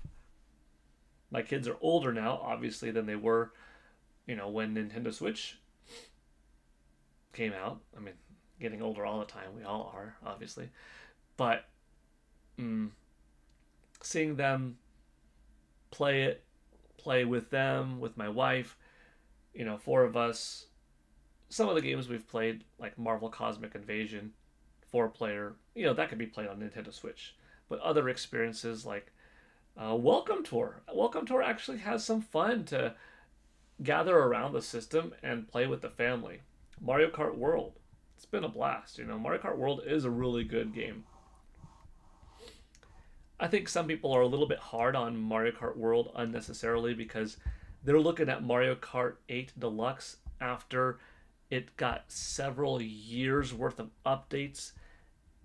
My kids are older now, obviously, than they were, you know, when Nintendo Switch came out. I mean, getting older all the time. We all are, obviously. But seeing them play with them, with my wife, you know, four of us. Some of the games we've played, like Marvel Cosmic Invasion, 4-player, you know, that could be played on Nintendo Switch. But other experiences like Welcome Tour. Welcome Tour actually has some fun to gather around the system and play with the family. Mario Kart World. It's been a blast, you know. Mario Kart World is a really good game. I think some people are a little bit hard on Mario Kart World unnecessarily because they're looking at Mario Kart 8 Deluxe after it got several years worth of updates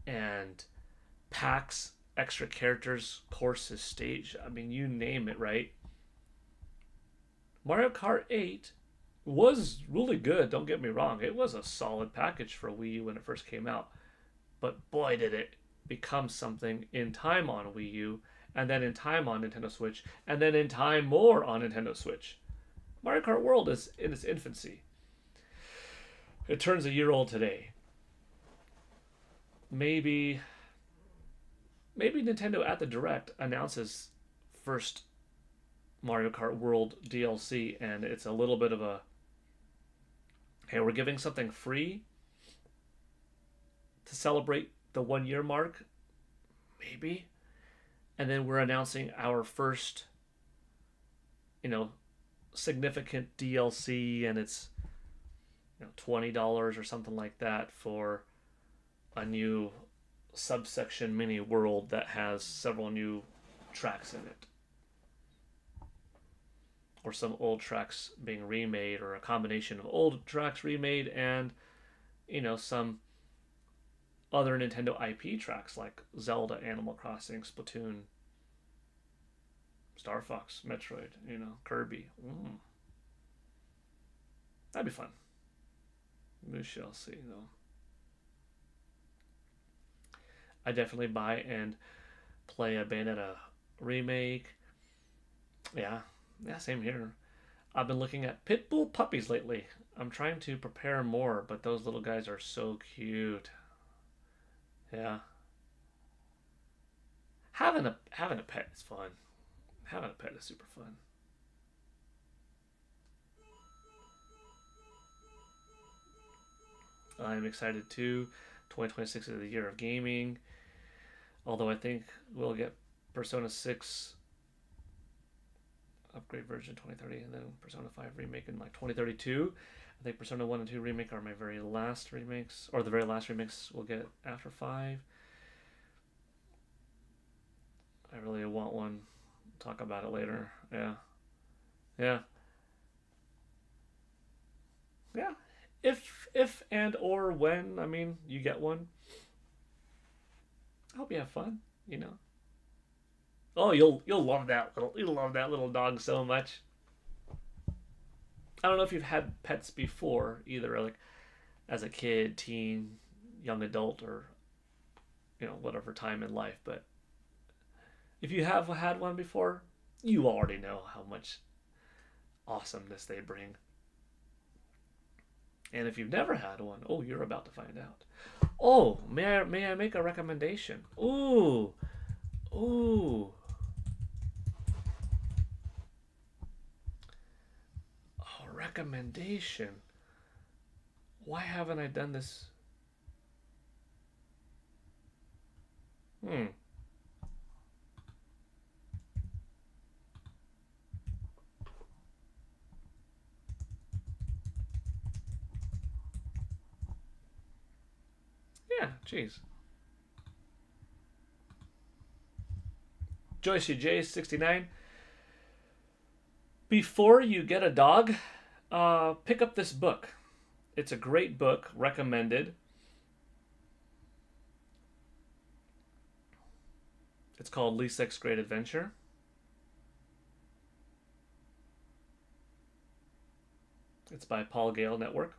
and packs, extra characters, courses, stage. I mean, you name it, right? Mario Kart 8 was really good, don't get me wrong. It was a solid package for Wii U when it first came out. But boy, did it become something in time on Wii U, and then in time on Nintendo Switch, and then in time more on Nintendo Switch. Mario Kart World is in its infancy. It turns a year old today. Maybe Nintendo at the Direct announces first Mario Kart World DLC, and it's a little bit of a, hey, we're giving something free to celebrate the 1 year mark, maybe, and then we're announcing our first, you know, significant DLC, and it's $20 or something like that for a new subsection mini world that has several new tracks in it, or some old tracks being remade, or a combination of old tracks remade and some other Nintendo IP tracks like Zelda, Animal Crossing, Splatoon, Star Fox, Metroid, Kirby. That'd be fun. We shall see, though. I definitely buy and play a Bayonetta remake. Yeah, same here. I've been looking at Pitbull puppies lately. I'm trying to prepare more, but those little guys are so cute. Yeah. Having a pet is fun. Having a pet is super fun. I'm excited too. 2026 is the year of gaming. Although I think we'll get Persona 6 upgrade version 2030 and then Persona 5 remake in like 2032. I think Persona 1 and 2 remake are my very last remakes, or the very last remakes we'll get after 5. I really want one. Talk about it later. Yeah. Yeah. Yeah. If and or when, you get one. I hope you have fun, Oh, you'll love that little dog so much. I don't know if you've had pets before either, like as a kid, teen, young adult, or whatever time in life, but if you have had one before, you already know how much awesomeness they bring. And if you've never had one, oh, you're about to find out. Oh, may I make a recommendation? Ooh. Ooh. Oh, recommendation. Why haven't I done this? Hmm. Yeah, jeez. Joyce J69. Before you get a dog, pick up this book. It's a great book, recommended. It's called Leesex Great Adventure. It's by Paul Gale Network.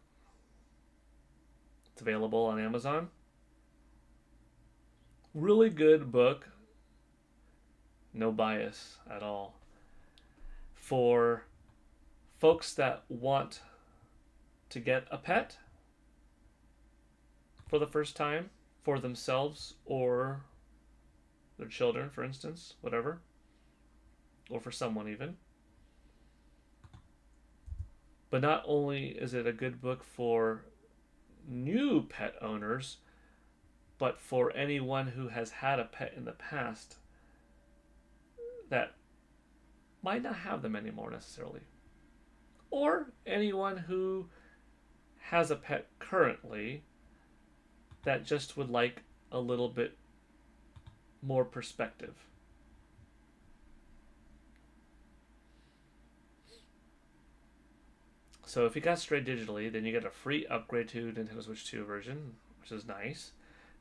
It's available on Amazon. Really good book. No bias at all. For folks that want to get a pet for the first time, for themselves or their children, for instance, whatever, or for someone even. But not only is it a good book for new pet owners, but for anyone who has had a pet in the past that might not have them anymore necessarily. Or anyone who has a pet currently that just would like a little bit more perspective. So if you got straight digitally, then you get a free upgrade to Nintendo Switch 2 version, which is nice.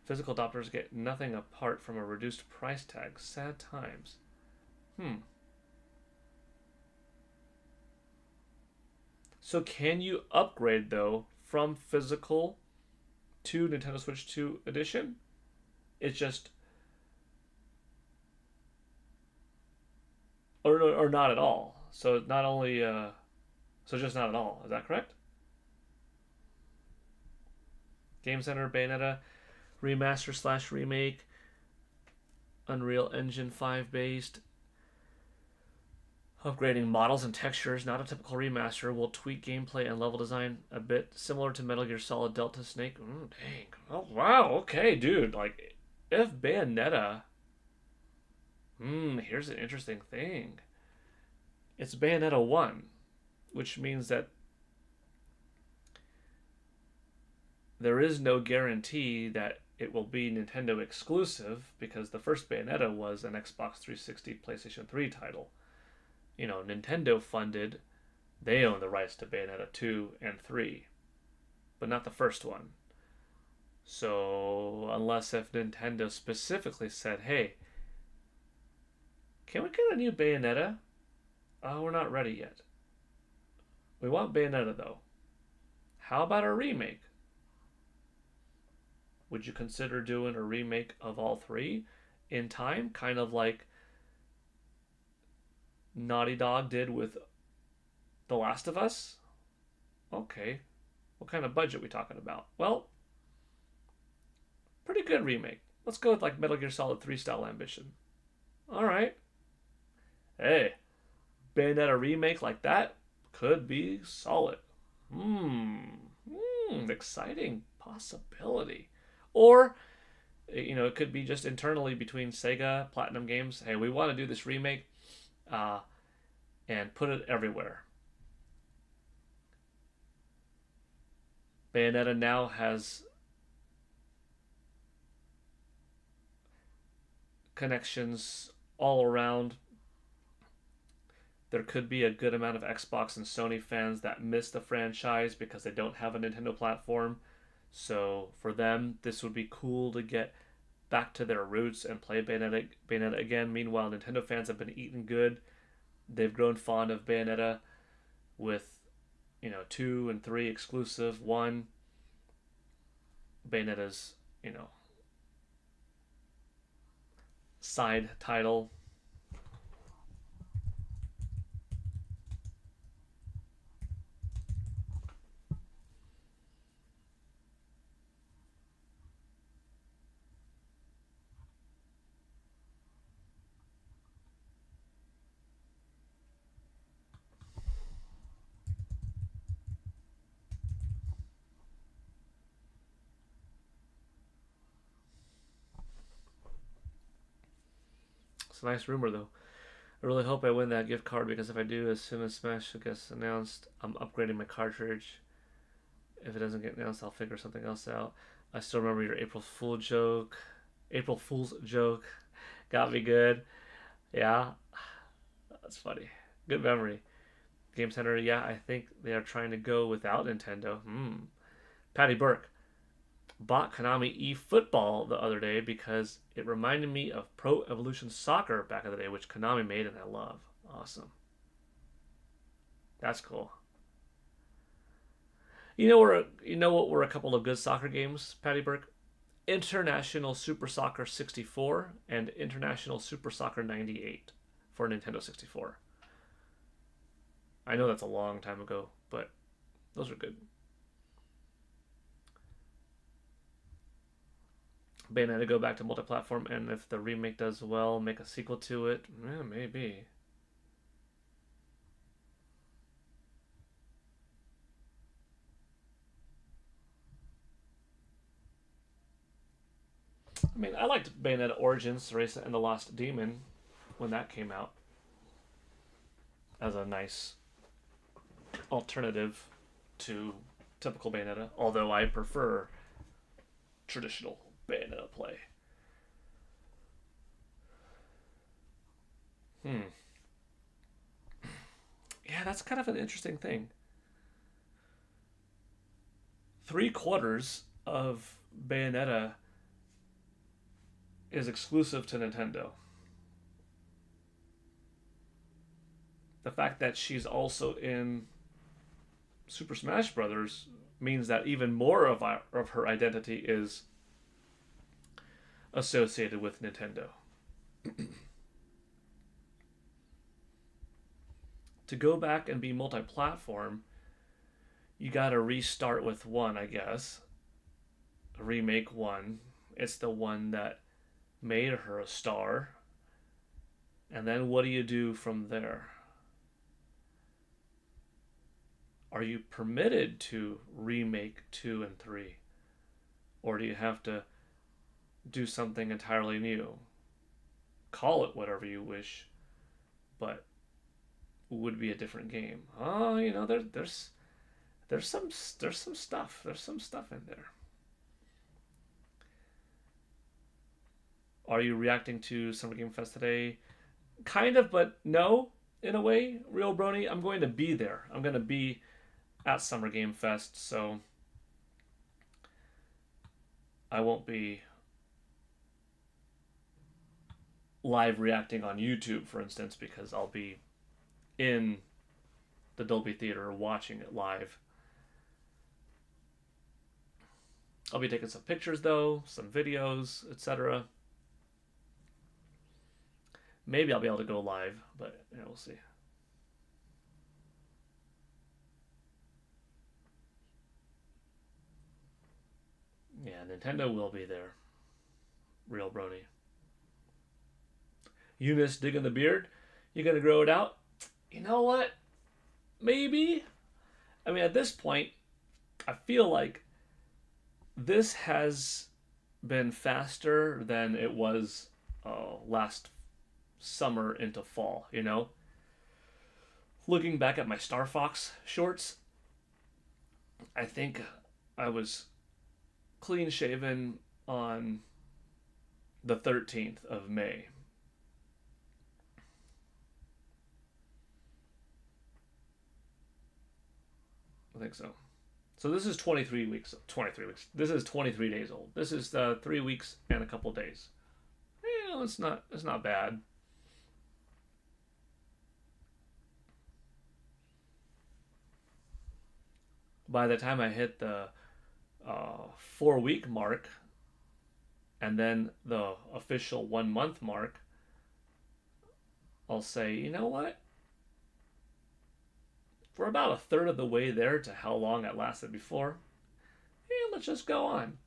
Physical adopters get nothing apart from a reduced price tag. Sad times. So can you upgrade though from physical to Nintendo Switch 2 edition? It's just or not at all. So not only so just not at all. Is that correct? Game Center Bayonetta remaster slash remake, Unreal Engine 5 based. Upgrading models and textures, not a typical remaster, will tweak gameplay and level design a bit, similar to Metal Gear Solid Delta Snake. Dang. Oh, wow. Okay, dude. Like, if Bayonetta. Here's an interesting thing. It's Bayonetta 1, which means that there is no guarantee that it will be Nintendo exclusive because the first Bayonetta was an Xbox 360, PlayStation 3 title. Nintendo funded, they own the rights to Bayonetta 2 and 3, but not the first one. So, unless if Nintendo specifically said, hey, can we get a new Bayonetta? Oh, we're not ready yet. We want Bayonetta though. How about a remake? Would you consider doing a remake of all three in time? Kind of like Naughty Dog did with The Last of Us? Okay. What kind of budget are we talking about? Well, pretty good remake. Let's go with like Metal Gear Solid 3 style ambition. Alright. Hey, Bayonetta remake like that could be solid. Exciting possibility. Or, it could be just internally between Sega, Platinum Games. Hey, we want to do this remake and put it everywhere. Bayonetta now has connections all around. There could be a good amount of Xbox and Sony fans that miss the franchise because they don't have a Nintendo platform. So for them, this would be cool to get back to their roots and play Bayonetta again. Meanwhile, Nintendo fans have been eating good. They've grown fond of Bayonetta with, 2 and 3 exclusive. 1, Bayonetta's, side title. It's a nice rumor, though. I really hope I win that gift card because if I do, as soon as Smash gets announced, I'm upgrading my cartridge. If it doesn't get announced, I'll figure something else out. I still remember your April Fool's joke. Got me good. Yeah, that's funny. Good memory. Game Center, yeah, I think they are trying to go without Nintendo. Patty Burke bought Konami eFootball the other day because it reminded me of Pro Evolution Soccer back in the day, which Konami made and I love. Awesome. That's cool. You know what were a couple of good soccer games, Patty Burke? International Super Soccer 64 and International Super Soccer 98 for Nintendo 64. I know that's a long time ago, but those are good. Bayonetta go back to multi-platform, and if the remake does well, make a sequel to it. Maybe. I mean, I liked Bayonetta Origins, Race and the Lost Demon when that came out as a nice alternative to typical Bayonetta, although I prefer traditional Bayonetta play. Yeah, that's kind of an interesting thing. 3/4 of Bayonetta is exclusive to Nintendo. The fact that she's also in Super Smash Brothers means that even more of her identity is associated with Nintendo. To go back and be multi-platform, you gotta restart with one, I guess. Remake one. It's the one that made her a star. And then what do you do from there? Are you permitted to remake 2 and 3? Or do you have to do something entirely new? Call it whatever you wish, but would be a different game. Oh, there's some stuff. There's some stuff in there. Are you reacting to Summer Game Fest today? Kind of, but no, in a way. Real Brony, I'm going to be there. I'm going to be at Summer Game Fest, so I won't be live reacting on YouTube, for instance, because I'll be in the Dolby Theater watching it live. I'll be taking some pictures, though, some videos, etc. Maybe I'll be able to go live, but we'll see. Yeah, Nintendo will be there. Real Brony. Eunice digging the beard. You gonna grow it out? You know what? Maybe. I mean, at this point, I feel like this has been faster than it was last summer into fall, Looking back at my Star Fox shorts, I think I was clean shaven on the 13th of May. I think so. So this is 23 weeks. 23 weeks. This is 23 days old. This is 3 weeks and a couple days. It's not bad. By the time I hit the 4-week mark, and then the official 1 month mark, I'll say, you know what? We're about a third of the way there to how long it lasted before. Let's just go on.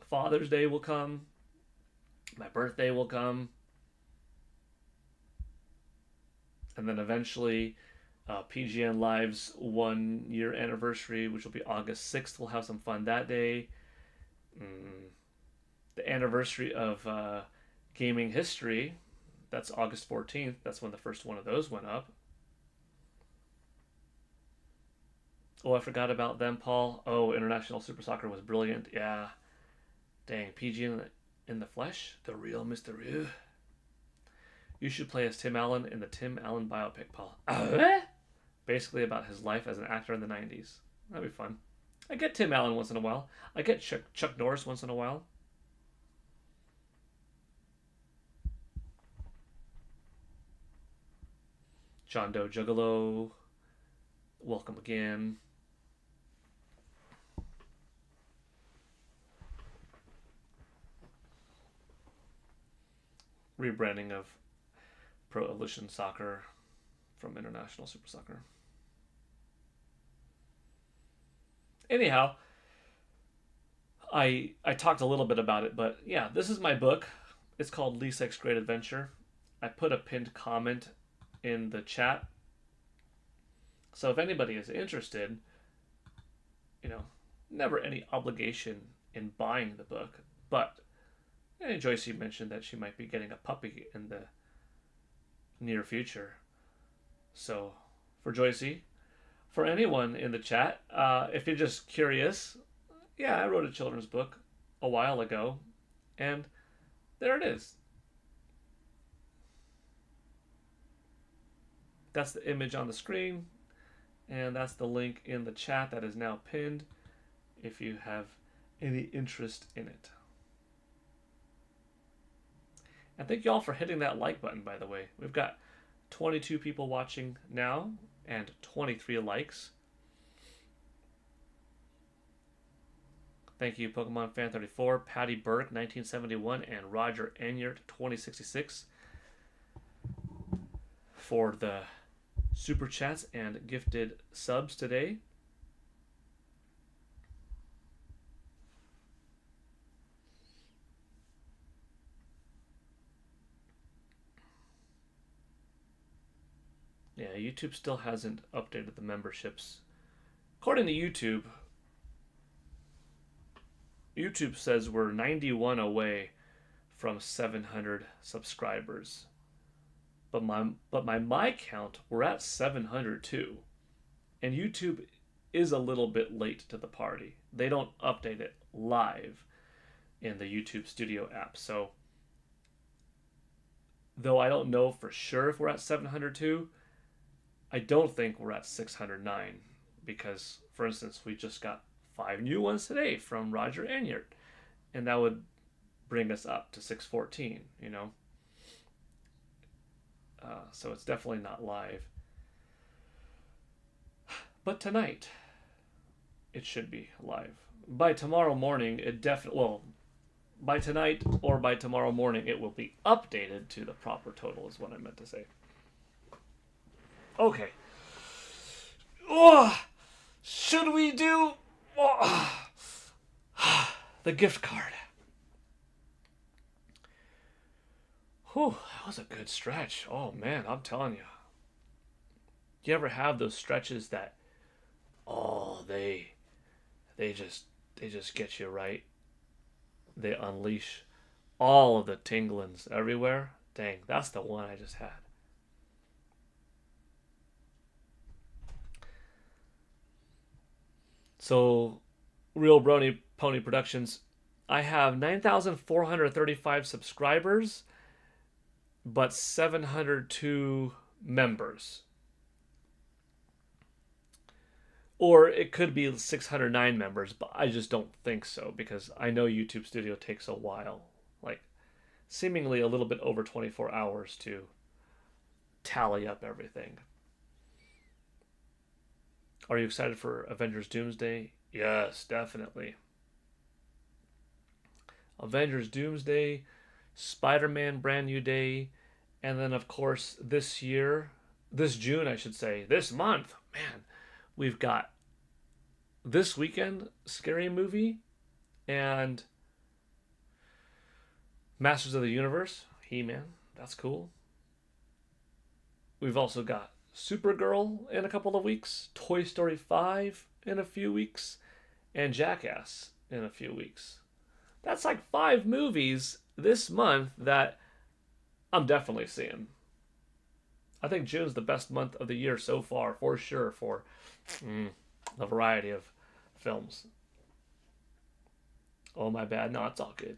Father's Day will come. My birthday will come. And then eventually, PGN Live's 1-year anniversary, which will be August 6th. We'll have some fun that day. The anniversary of gaming history, that's August 14th. That's when the first one of those went up. Oh, I forgot about them, Paul. Oh, International Super Soccer was brilliant. Yeah. Dang, PG in the flesh? The real Mr. Rue. You should play as Tim Allen in the Tim Allen biopic, Paul. Basically about his life as an actor in the 90s. That'd be fun. I get Tim Allen once in a while. I get Chuck Norris once in a while. John Doe Juggalo. Welcome again. Rebranding of Pro Evolution Soccer from International Super Soccer. Anyhow, I talked a little bit about it, but yeah, this is my book. It's called Leesex Great Adventure. I put a pinned comment in the chat. So if anybody is interested, never any obligation in buying the book, but Joycey mentioned that she might be getting a puppy in the near future. So for Joycey, for anyone in the chat, if you're just curious, yeah, I wrote a children's book a while ago, and there it is. That's the image on the screen. And that's the link in the chat that is now pinned if you have any interest in it. And thank you all for hitting that like button, by the way. We've got 22 people watching now and 23 likes. Thank you, Pokemon Fan 34, Patty Burke 1971, and Roger Enyart 2066 for the super chats and gifted subs today. Yeah, YouTube still hasn't updated the memberships. According to YouTube says we're 91 away from 700 subscribers. But my count, we're at 702. And YouTube is a little bit late to the party. They don't update it live in the YouTube Studio app. So, though I don't know for sure if we're at 702, I don't think we're at 609 because, for instance, we just got 5 new ones today from Roger Enyart, and that would bring us up to 614, you know? So it's definitely not live. But tonight, it should be live. By tomorrow morning, by tonight or by tomorrow morning, it will be updated to the proper total, is what I meant to say. Okay. Oh, should we do the gift card? Whew, that was a good stretch. Oh man, I'm telling you. You ever have those stretches that they just get you right? They unleash all of the tinglings everywhere. Dang, that's the one I just had. So, Real Brony Pony Productions, I have 9,435 subscribers, but 702 members. Or it could be 609 members, but I just don't think so because I know YouTube Studio takes a while, like seemingly a little bit over 24 hours to tally up everything. Are you excited for Avengers Doomsday? Yes, definitely. Avengers Doomsday, Spider-Man Brand New Day, and then of course this June I should say, this month, man, we've got this weekend Scary Movie and Masters of the Universe, He-Man, that's cool. We've also got Supergirl in a couple of weeks, Toy Story 5 in a few weeks, and Jackass in a few weeks. That's like 5 movies this month that I'm definitely seeing. I think June's the best month of the year so far, for sure, for a variety of films. Oh, my bad. No, it's all good.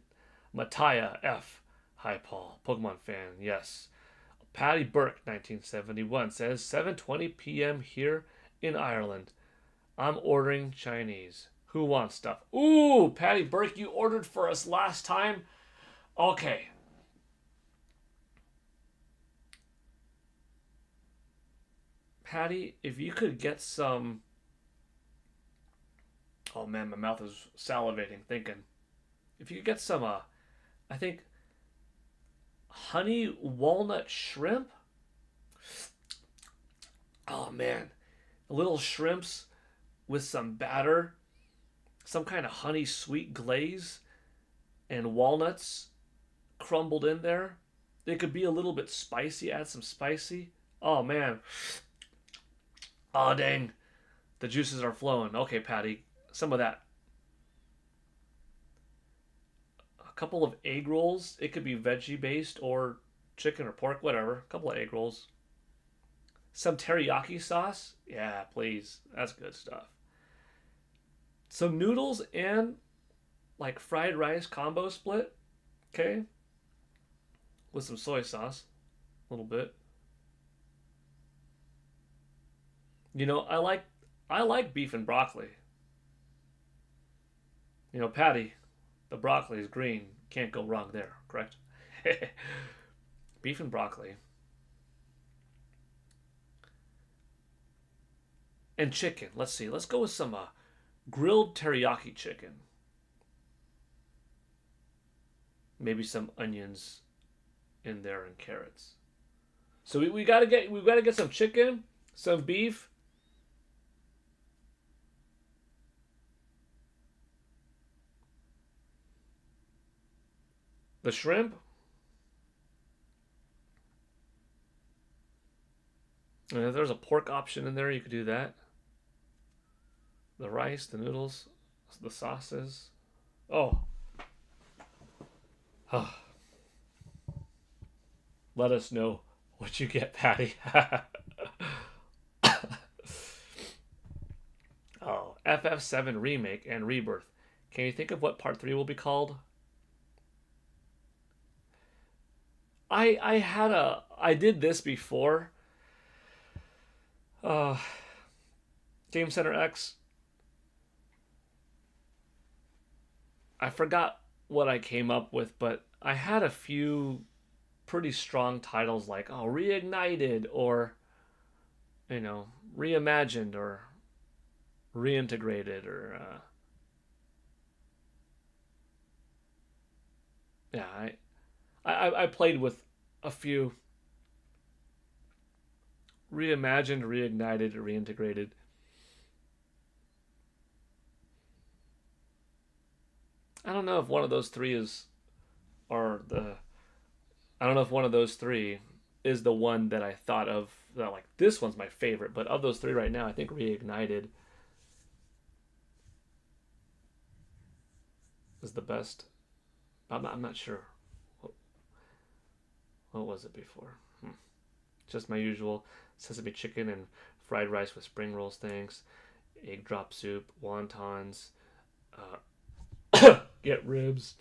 Mattia F. Hi, Paul. Pokemon fan, yes. Patty Burke, 1971, says 7:20 p.m. here in Ireland. I'm ordering Chinese. Who wants stuff? Ooh, Patty Burke, you ordered for us last time. Okay. Patty, if you could get some... Oh man, my mouth is salivating thinking. If you could get some, I think, honey walnut shrimp. Oh man, little shrimps with some batter, some kind of honey sweet glaze, and walnuts crumbled in there. It could be a little bit spicy, add some spicy. Oh man. Oh dang, the juices are flowing. Okay, Patty, some of that. A couple of egg rolls. It could be veggie based or chicken or pork, whatever. A couple of egg rolls. Some teriyaki sauce. Yeah, please. That's good stuff. Some noodles and like fried rice combo split. Okay. With some soy sauce. A little bit. You know, I like beef and broccoli. You know, Patty, the broccoli is green. Can't go wrong there, correct? Beef and broccoli. And chicken. Let's see. Let's go with some grilled teriyaki chicken. Maybe some onions in there and carrots. So we gotta get some chicken, some beef, the shrimp, and if there's a pork option in there, you could do that. The rice, the noodles, the sauces. Oh, oh. Let us know what you get, Patty. Oh, FF7 remake and rebirth. Can you think of what part 3 will be called? I did this before. Uh Game Center X. I forgot what I came up with, but I had a few pretty strong titles like Reignited or Reimagined or Reintegrated or yeah, I played with a few Reimagined, Reignited, Reintegrated. I don't know if one of those three is or the I don't know if one of those three is the one that I thought of that like this one's my favorite, but of those three right now, I think Reignited is the best. I'm not sure. What, what was it before? Just my usual sesame chicken and fried rice with spring rolls, thanks. Egg drop soup, wontons, get ribs.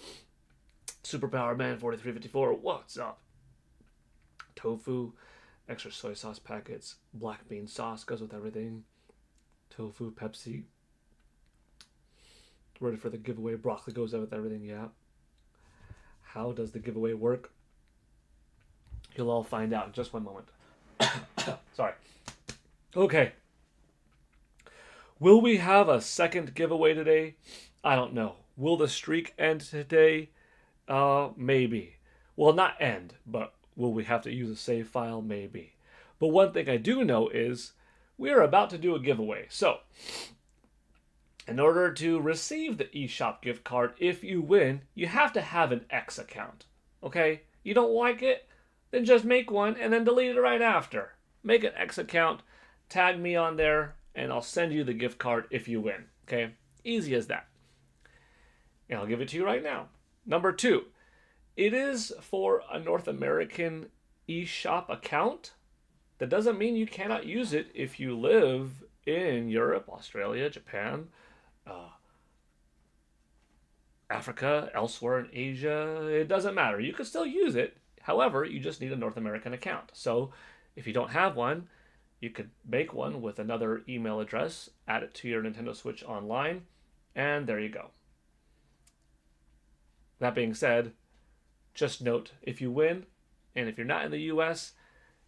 Superpower Man 4354, what's up? Tofu, extra soy sauce packets, black bean sauce goes with everything. Tofu, Pepsi. Ready for the giveaway. Broccoli goes with everything, yeah. How does the giveaway work? You'll all find out in just one moment. Sorry. Okay. Will we have a second giveaway today? I don't know. Will the streak end today? Maybe. Well, not end, but will we have to use a save file? Maybe. But one thing I do know is we are about to do a giveaway. So, in order to receive the eShop gift card, if you win, you have to have an X account. Okay? You don't like it? Then just make one and then delete it right after. Make an X account, tag me on there, and I'll send you the gift card if you win. Okay? Easy as that. And I'll give it to you right now. Number 2, it is for a North American eShop account. That doesn't mean you cannot use it if you live in Europe, Australia, Japan, Africa, elsewhere in Asia. It doesn't matter. You can still use it. However, you just need a North American account. So if you don't have one, you could make one with another email address, add it to your Nintendo Switch Online, and there you go. That being said, just note if you win, and if you're not in the US,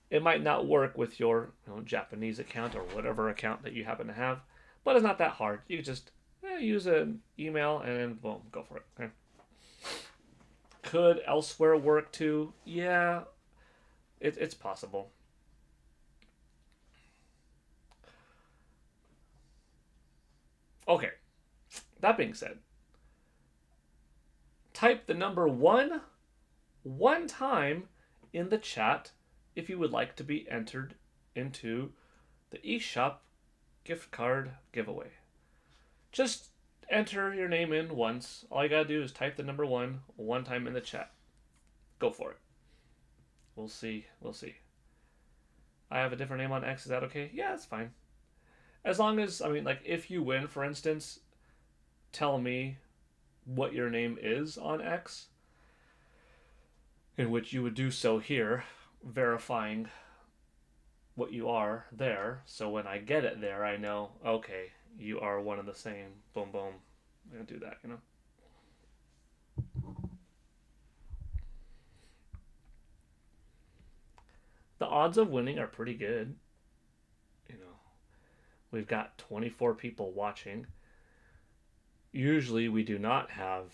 it might not work with your Japanese account or whatever account that you happen to have, but it's not that hard. You can just use an email and then boom, go for it. Okay. Could elsewhere work too? Yeah, it's possible. Okay, that being said, type the number one time in the chat if you would like to be entered into the eShop gift card giveaway. Just enter your name in once. All you gotta do is type the number one time in the chat. Go for it. We'll see. We'll see. I have a different name on X. Is that okay? Yeah, that's fine. As long as, like, if you win, for instance, tell me what your name is on X, in which you would do so here, verifying what you are there. So when I get it there, I know, okay, you are one and the same. Boom, boom. I'm going to do that, you know? The odds of winning are pretty good. You know, we've got 24 people watching. Usually we do not have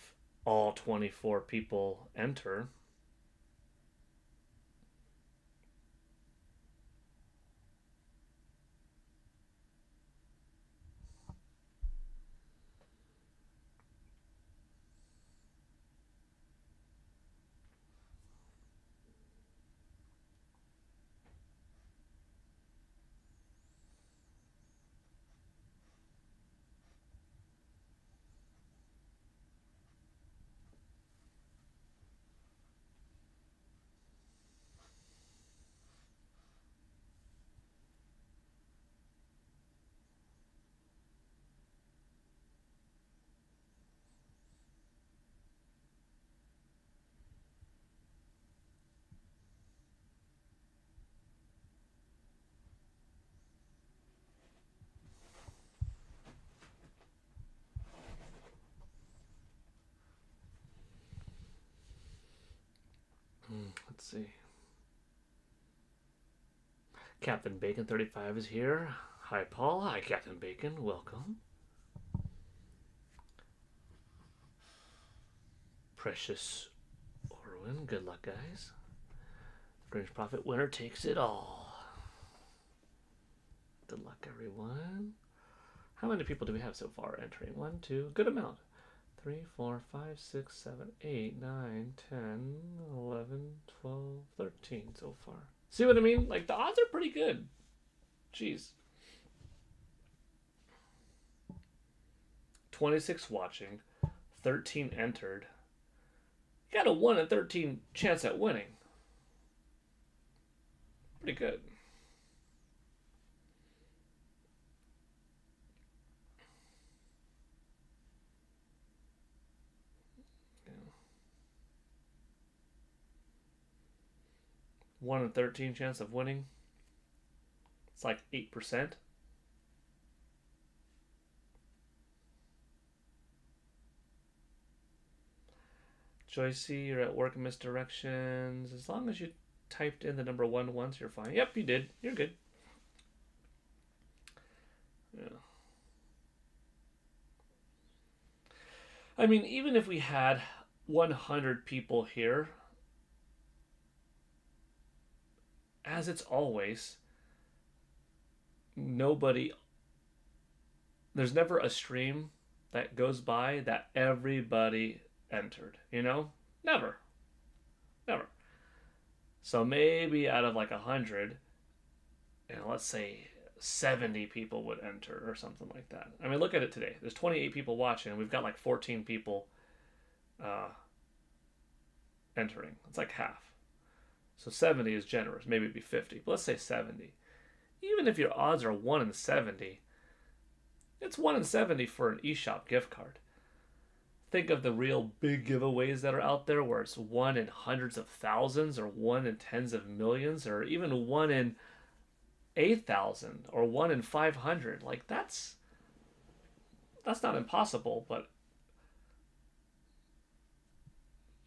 all 24 people enter. Let's see. Captain Bacon 35 is here. Hi, Paul. Hi, Captain Bacon. Welcome. Precious Orwin. Good luck, guys. Fringe Profit winner takes it all. Good luck, everyone. How many people do we have so far entering? 1, 2, good amount. 3, 4, 5, 6, 7, 8, 9, 10, 11, 12, 13 so far. See what I mean? Like, the odds are pretty good. Jeez. 26 watching, 13 entered. You got a 1 in 13 chance at winning. Pretty good. Yeah. 1 in 13 chance of winning. It's like 8%. Joycey, you're at work misdirections. As long as you typed in the number 1 once, you're fine. Yep, you did. You're good. Yeah. I mean, even if we had 100 people here, as it's always, there's never a stream that goes by that everybody entered, you know? Never. Never. So maybe out of like 100, let's say 70 people would enter or something like that. I mean, look at it today. There's 28 people watching, and we've got like 14 people entering. It's like half. So 70 is generous. Maybe it'd be 50. But let's say 70. Even if your odds are 1 in 70, it's 1 in 70 for an eShop gift card. Think of the real big giveaways that are out there where it's 1 in hundreds of thousands or 1 in tens of millions or even 1 in 8,000 or 1 in 500. Like that's not impossible, but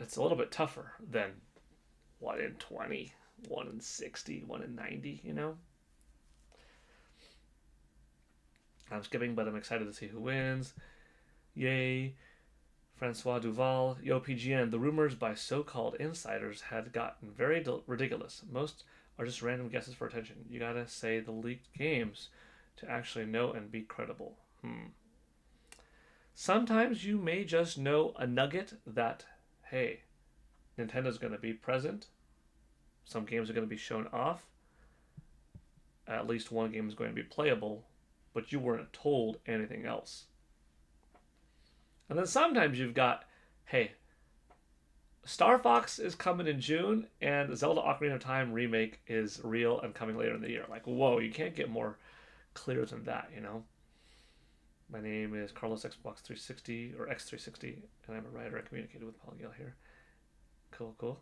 it's a little bit tougher than 1 in 20, 1 in 60, 1 in 90, you know? I'm skipping, but I'm excited to see who wins. Yay. Francois Duval. Yo, PGN. The rumors by so-called insiders had gotten very ridiculous. Most are just random guesses for attention. You gotta say the leaked games to actually know and be credible. Sometimes you may just know a nugget that, hey, Nintendo's gonna be present. Some games are gonna be shown off. At least one game is going to be playable, but you weren't told anything else. And then sometimes you've got, hey, Star Fox is coming in June, and Zelda Ocarina of Time remake is real and coming later in the year. Like, whoa, you can't get more clear than that, you know? My name is Carlos Xbox 360, or X360, and I'm a writer. I communicated with Paul Gale here. Cool, cool.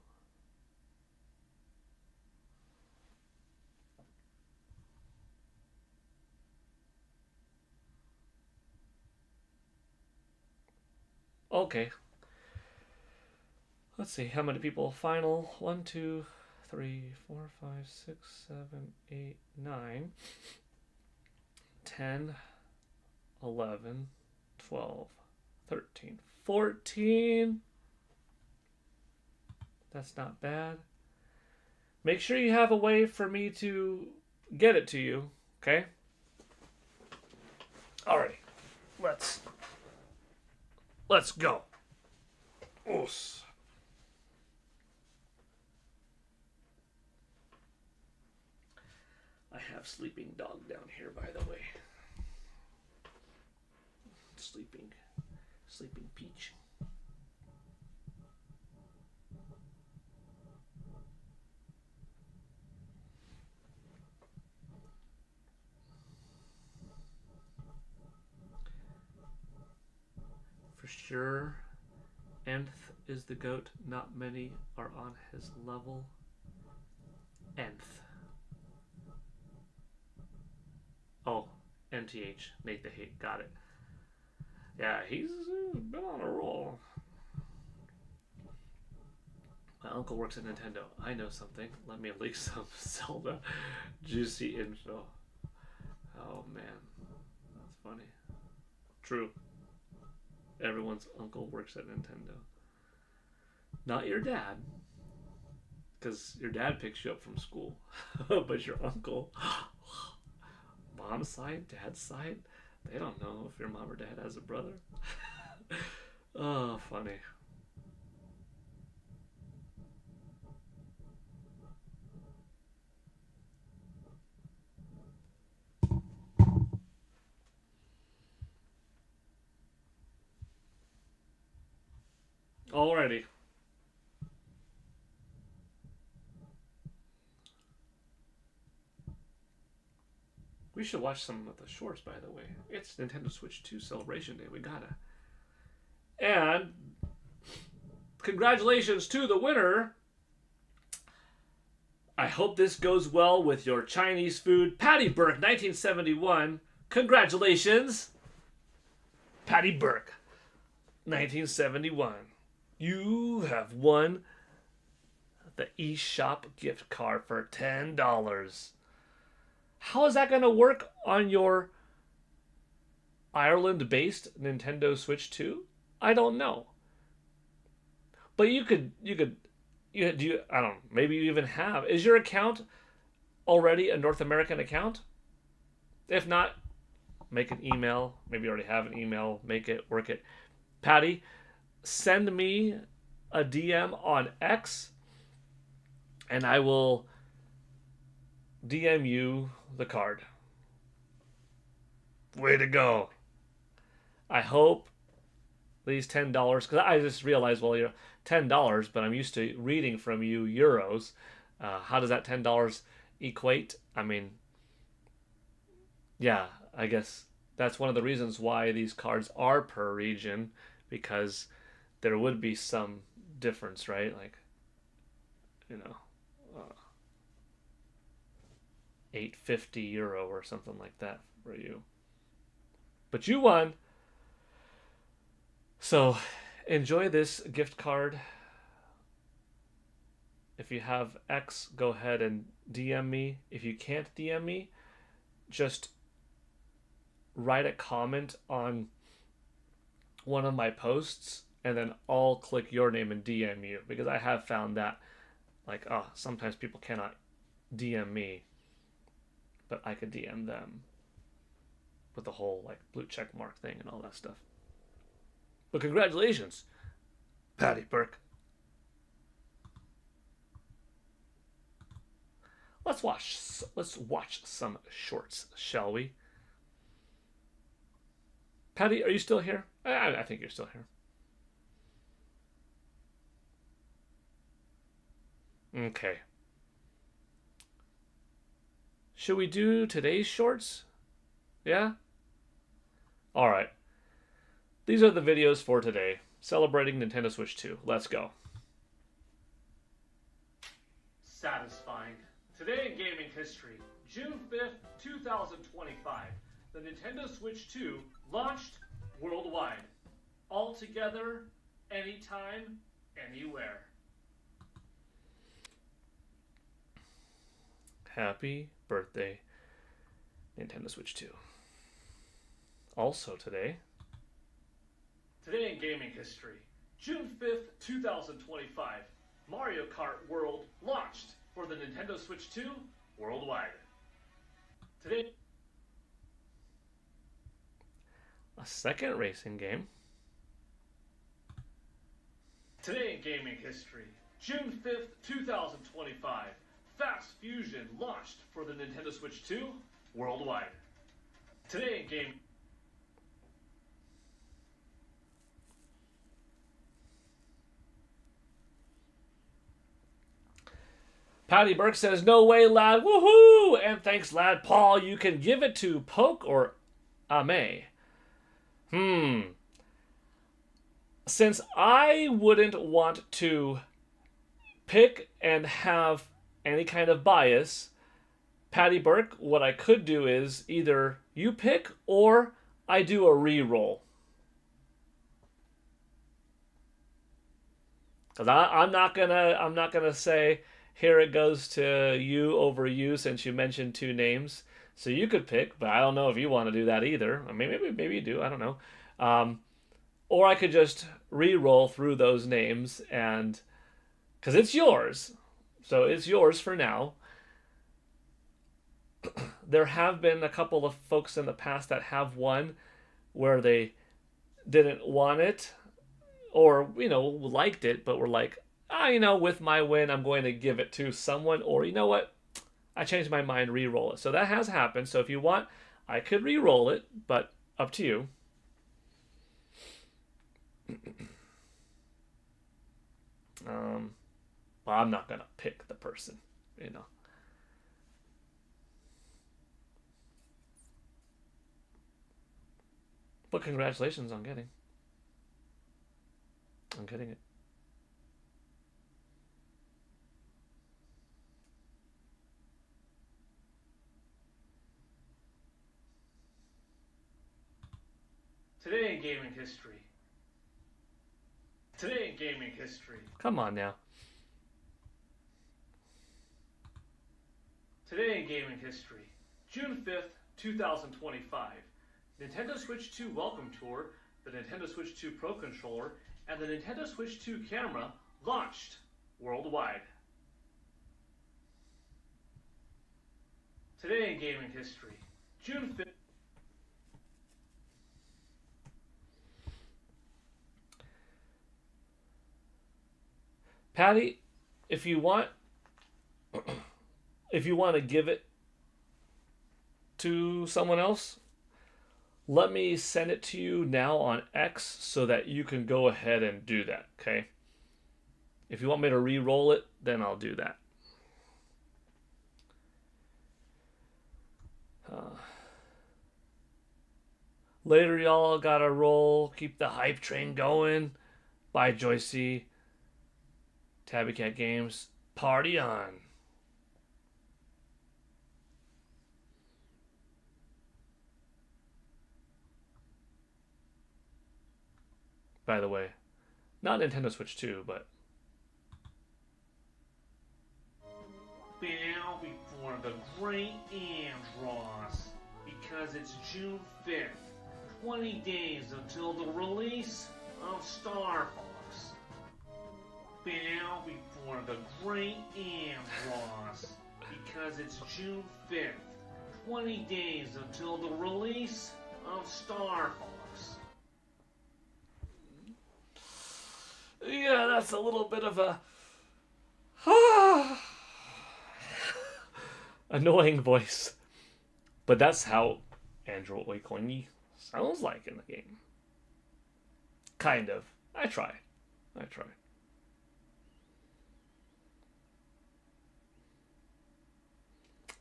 Okay. Let's see how many people. Final 1, 2, 3, 4, 5, 6, 7, 8, 9, 10, 11, 12, 13, 14. That's not bad. Make sure you have a way for me to get it to you, okay? Alrighty. Let's go. Oos. I have sleeping dog down here, by the way. Sleeping Peach. For sure, Nth is the GOAT. Not many are on his level. Nth. Oh, NTH. Nate the Hate. Got it. Yeah, he's been on a roll. My uncle works at Nintendo. I know something. Let me leak some Zelda juicy info. Oh, man. That's funny. True. Everyone's uncle works at Nintendo. Not your dad. Because your dad picks you up from school. But your uncle, mom's side, dad's side, they don't know if your mom or dad has a brother. Oh, funny. Alrighty. We should watch some of the shorts, by the way. It's Nintendo Switch 2 Celebration Day. We gotta. And congratulations to the winner. I hope this goes well with your Chinese food. Patty Burke, 1971. Congratulations. Patty Burke, 1971. You have won the eShop gift card for $10. How is that going to work on your Ireland-based Nintendo Switch 2? I don't know. But you could, I don't know, maybe you even have. Is your account already a North American account? If not, make an email. Maybe you already have an email. Make it, work it. Patty, send me a DM on X, and I will DM you the card. Way to go. I hope these $10, because I just realized, well, you're $10, but I'm used to reading from you euros. How does that $10 equate? I mean, yeah, I guess that's one of the reasons why these cards are per region, because there would be some difference, right? Like, you know, 850 euro or something like that for you. But you won. So enjoy this gift card. If you have X, go ahead and DM me. If you can't DM me, just write a comment on one of my posts, and then I'll click your name and DM you, because I have found that, like, sometimes people cannot DM me, but I could DM them with the whole, like, blue check mark thing and all that stuff. But congratulations, Patty Burke. Let's watch some shorts, shall we? Patty, are you still here? I think you're still here. Okay. Should we do today's shorts? Yeah? Alright. These are the videos for today, celebrating Nintendo Switch 2. Let's go. Satisfying. Today in gaming history, June 5th, 2025, the Nintendo Switch 2 launched worldwide. all together, anytime, anywhere. Happy birthday, Nintendo Switch 2. Also today in gaming history, June 5th, 2025, Mario Kart World launched for the Nintendo Switch 2 worldwide. Today, a second racing game. Today in gaming history, June 5th, 2025, Fast Fusion launched for the Nintendo Switch 2 worldwide. Today in game. Patty Burke says, "No way, lad. Woohoo!" And thanks, lad. Paul, you can give it to Poke or Ame. Since I wouldn't want to pick and have any kind of bias, Patty Burke, what I could do is either you pick or I do a re-roll. Because I'm not gonna say here it goes to you over you since you mentioned two names. So you could pick, but I don't know if you want to do that either. I mean, maybe you do. I don't know. Or I could just re-roll through those names and because it's yours, so it's yours for now. There have been a couple of folks in the past that have won where they didn't want it or liked it, but were like, with my win, I'm going to give it to someone, or you know what? I changed my mind, re-roll it. So that has happened. So if you want, I could re-roll it, but up to you. Well, I'm not going to pick the person, But congratulations on getting it. Today in gaming history. Come on now. Today in gaming history, June 5th, 2025, Nintendo Switch 2 Welcome Tour, the Nintendo Switch 2 Pro Controller, and the Nintendo Switch 2 camera launched worldwide. Today in gaming history, June 5th. Patty, if you want to give it to someone else, let me send it to you now on X so that you can go ahead and do that, okay? If you want me to re-roll it, then I'll do that. Later, y'all gotta roll. Keep the hype train going. Bye, Joycey. Tabby Cat Games. Party on. By the way, not Nintendo Switch 2, but bow before the great Andros, because it's June 5th, 20 days until the release of Star Fox. Bow before the great Andros, because it's June 5th, 20 days until the release of Star Fox. Yeah, that's a little bit of a annoying voice. But that's how Andrew Oikoini sounds like in the game. Kind of. I try.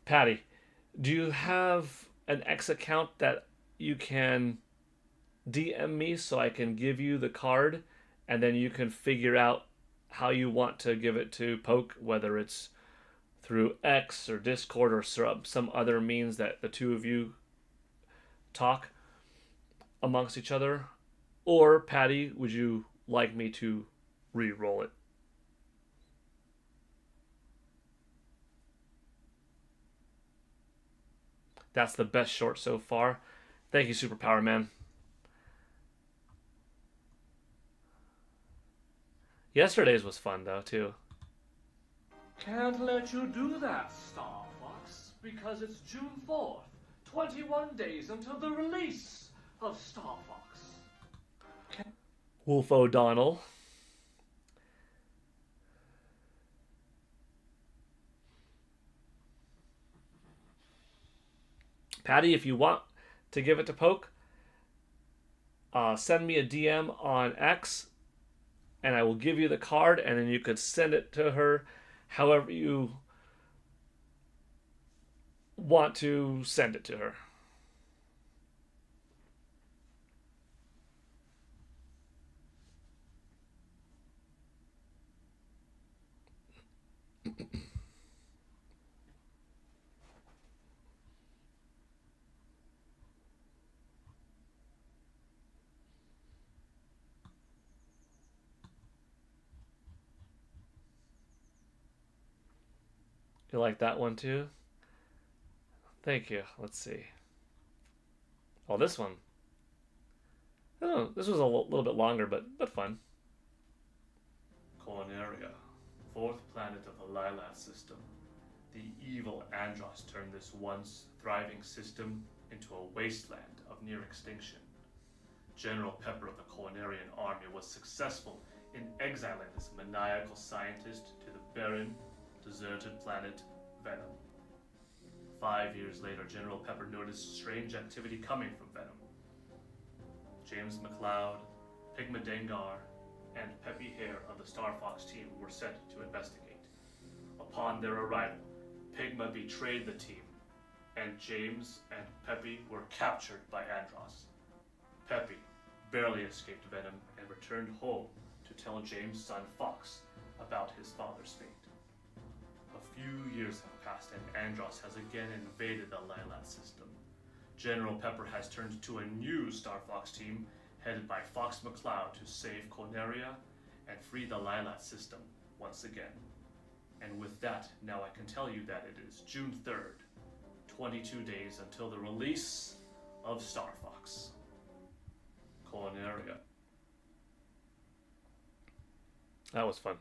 Patty, do you have an X account that you can DM me so I can give you the card and then you can figure out how you want to give it to Poke, whether it's through X or Discord or some other means that the two of you talk amongst each other? Or, Patty, would you like me to re-roll it? That's the best short so far. Thank you, Superpower Man. Yesterday's was fun, though, too. Can't let you do that, Star Fox, because it's June 4th, 21 days until the release of Star Fox. Wolf O'Donnell. Patty, if you want to give it to Poke, send me a DM on X, and I will give you the card, and then you could send it to her however you want to send it to her. You like that one too? Thank you. Let's see. Oh, this one. Oh, this was a little bit longer, but fun. Corneria, fourth planet of the Lilat system. The evil Andros turned this once thriving system into a wasteland of near extinction. General Pepper of the Cornerian army was successful in exiling this maniacal scientist to the barren, deserted planet Venom. 5 years later, General Pepper noticed strange activity coming from Venom. James McLeod, Pigma Dengar, and Peppy Hare of the Star Fox team were sent to investigate. Upon their arrival, Pigma betrayed the team, and James and Peppy were captured by Andros. Peppy barely escaped Venom and returned home to tell James' son Fox about his father's fate. A few years have passed and Andros has again invaded the Lilat system. General Pepper has turned to a new Star Fox team headed by Fox McCloud to save Corneria and free the Lilat system once again. And with that, now I can tell you that it is June 3rd, 22 days until the release of Star Fox. Corneria. That was fun.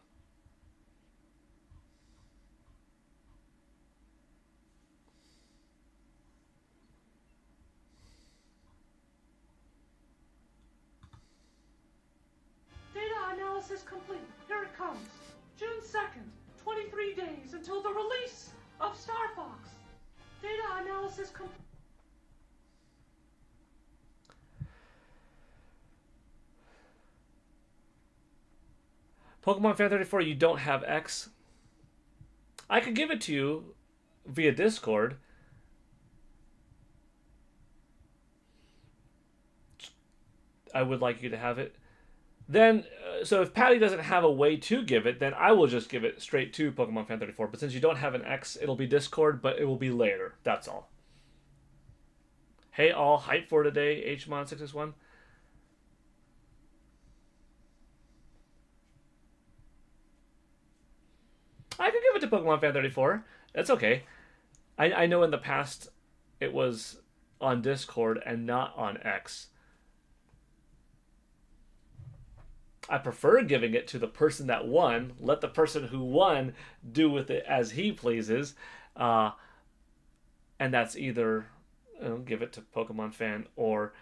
Data analysis complete. Here it comes. June 2nd, 23 days until the release of Star Fox. Data analysis complete. Pokemon Fan 34, you don't have X? I could give it to you via Discord. I would like you to have it. Then, so if Patty doesn't have a way to give it, then I will just give it straight to Pokemon Fan 34. But since you don't have an X, it'll be Discord, but it will be later. That's all. Hey, all hype for today, Hmon661. I could give it to Pokemon Fan 34. That's okay. I know in the past it was on Discord and not on X. I prefer giving it to the person that won. Let the person who won do with it as he pleases. And that's either give it to Pokemon Fan or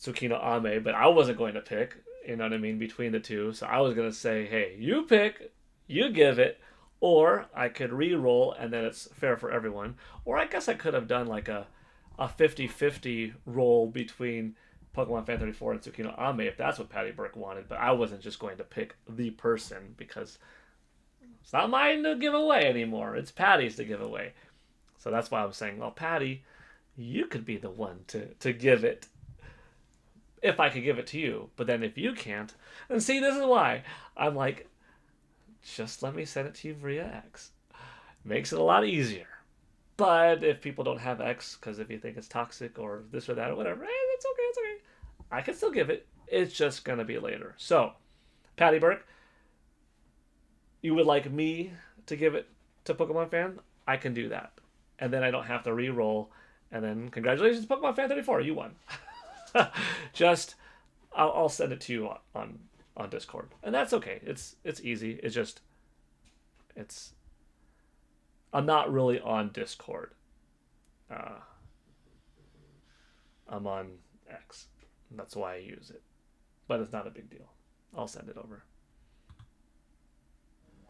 Tsukino Ame. But I wasn't going to pick, you know what I mean, between the two. So I was going to say, hey, you pick, you give it. Or I could re-roll and then it's fair for everyone. Or I guess I could have done like a 50-50 roll between Pokemon Fan 34 and Tsukino Ame if that's what Patty Burke wanted. But I wasn't just going to pick the person because it's not mine to give away anymore. It's Patty's to give away. So that's why I'm saying, well, Patty, you could be the one to give it if I could give it to you. But then if you can't, and see, this is why I'm like, just let me send it to you via X. Makes it a lot easier. But if people don't have X, because if you think it's toxic or this or that or whatever, that's okay, it's okay. I can still give it. It's just going to be later. So, Patty Burke, you would like me to give it to Pokemon Fan? I can do that. And then I don't have to re-roll. And then, congratulations, Pokemon Fan 34, you won. Just, I'll send it to you on Discord. And that's okay. It's easy. I'm not really on Discord. I'm on X. That's why I use it. But it's not a big deal. I'll send it over.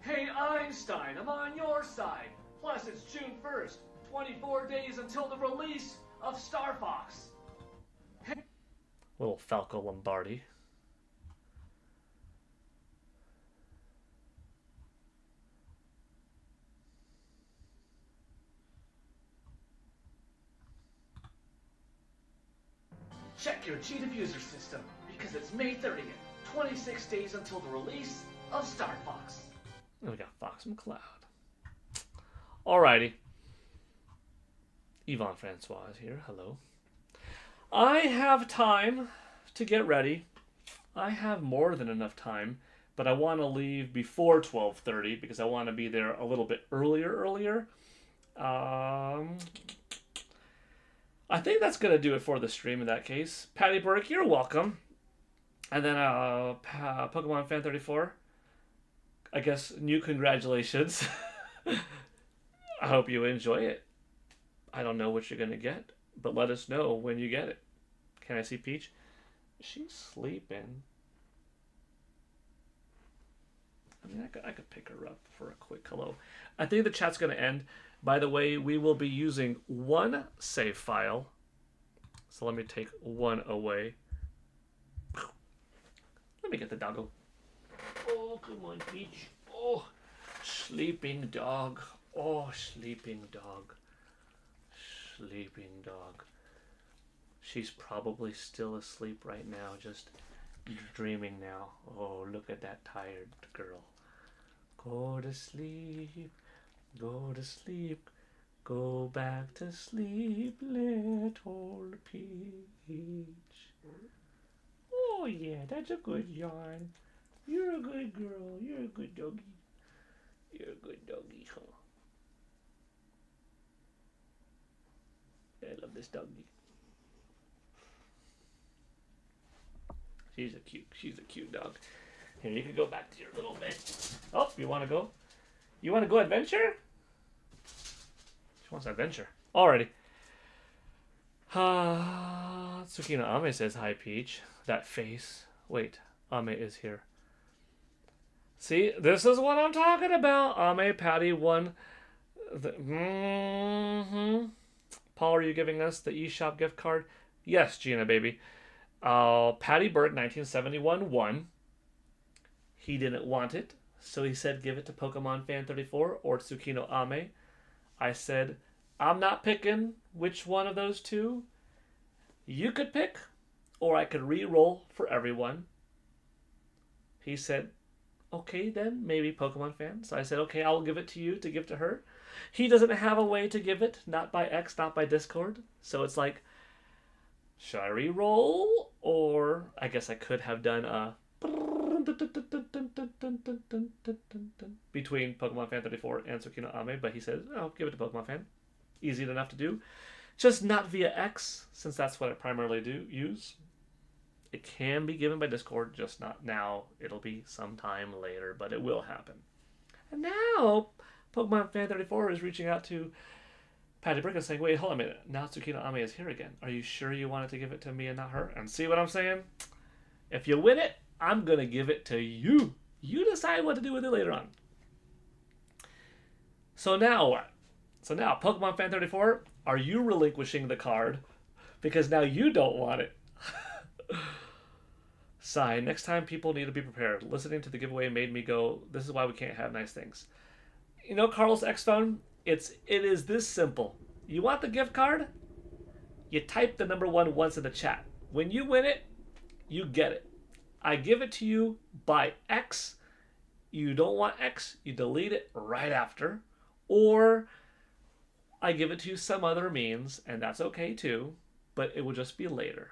Hey Einstein, I'm on your side. Plus it's June 1st, 24 days until the release of Star Fox. Little Falco Lombardi. Check your G diffuser system, because it's May 30th, 26 days until the release of Star Fox. And we got Fox McCloud. Alrighty. Yvonne Francois is here. Hello. I have time to get ready. I have more than enough time, but I want to leave before 12:30 because I want to be there a little bit earlier. I think that's going to do it for the stream in that case. Patty Burke, you're welcome. And then Pokemon Fan 34, I guess new congratulations. I hope you enjoy it. I don't know what you're going to get, but let us know when you get it. Can I see Peach? She's sleeping. I mean, I could pick her up for a quick hello. I think the chat's going to end. By the way, we will be using one save file. So let me take one away. Let me get the doggo. Oh, come on, Peach. Oh, sleeping dog. Oh, sleeping dog. Sleeping dog. She's probably still asleep right now, just dreaming now. Oh, look at that tired girl. Go to sleep. Go to sleep. Go back to sleep, little Peach. Oh, yeah, that's a good yarn. You're a good girl. You're a good doggy. You're a good doggy, huh? I love this doggy. She's a cute dog. Here, you can go back to your little bed. Oh, you want to go? You want to go adventure? She wants adventure. Alrighty. Tsukino Ame says, hi, Peach. That face. Wait, Ame is here. See, this is what I'm talking about. Ame, Patty won. Paul, are you giving us the eShop gift card? Yes, Gina, baby. Patty Burke, 1971, won. He didn't want it, so he said give it to Pokemon Fan 34 or Tsukino Ame. I said, I'm not picking which one of those two. You could pick, or I could re-roll for everyone. He said, okay then, maybe Pokemon Fan. So I said, okay, I'll give it to you to give to her. He doesn't have a way to give it, not by X, not by Discord. So it's like, should I re-roll? Or I guess I could have done a between Pokemon Fan 34 and Tsukino Ame, but he said, oh, give it to Pokemon Fan. Easy enough to do. Just not via X, since that's what I primarily use. It can be given by Discord, just not now. It'll be sometime later, but it will happen. And now, Pokemon Fan 34 is reaching out to Patty Burke and saying, wait, hold on a minute. Now Tsukino Ame is here again. Are you sure you wanted to give it to me and not her? And see what I'm saying? If you win it, I'm going to give it to you. You decide what to do with it later on. So now what? So now, Pokemon Fan 34, are you relinquishing the card? Because now you don't want it. Sigh, next time people need to be prepared. Listening to the giveaway made me go, this is why we can't have nice things. You know, Carlos X Phone, it is this simple. You want the gift card? You type the number 1 once in the chat. When you win it, you get it. I give it to you by X. You don't want X, you delete it right after. Or I give it to you some other means, and that's okay too, but it will just be later.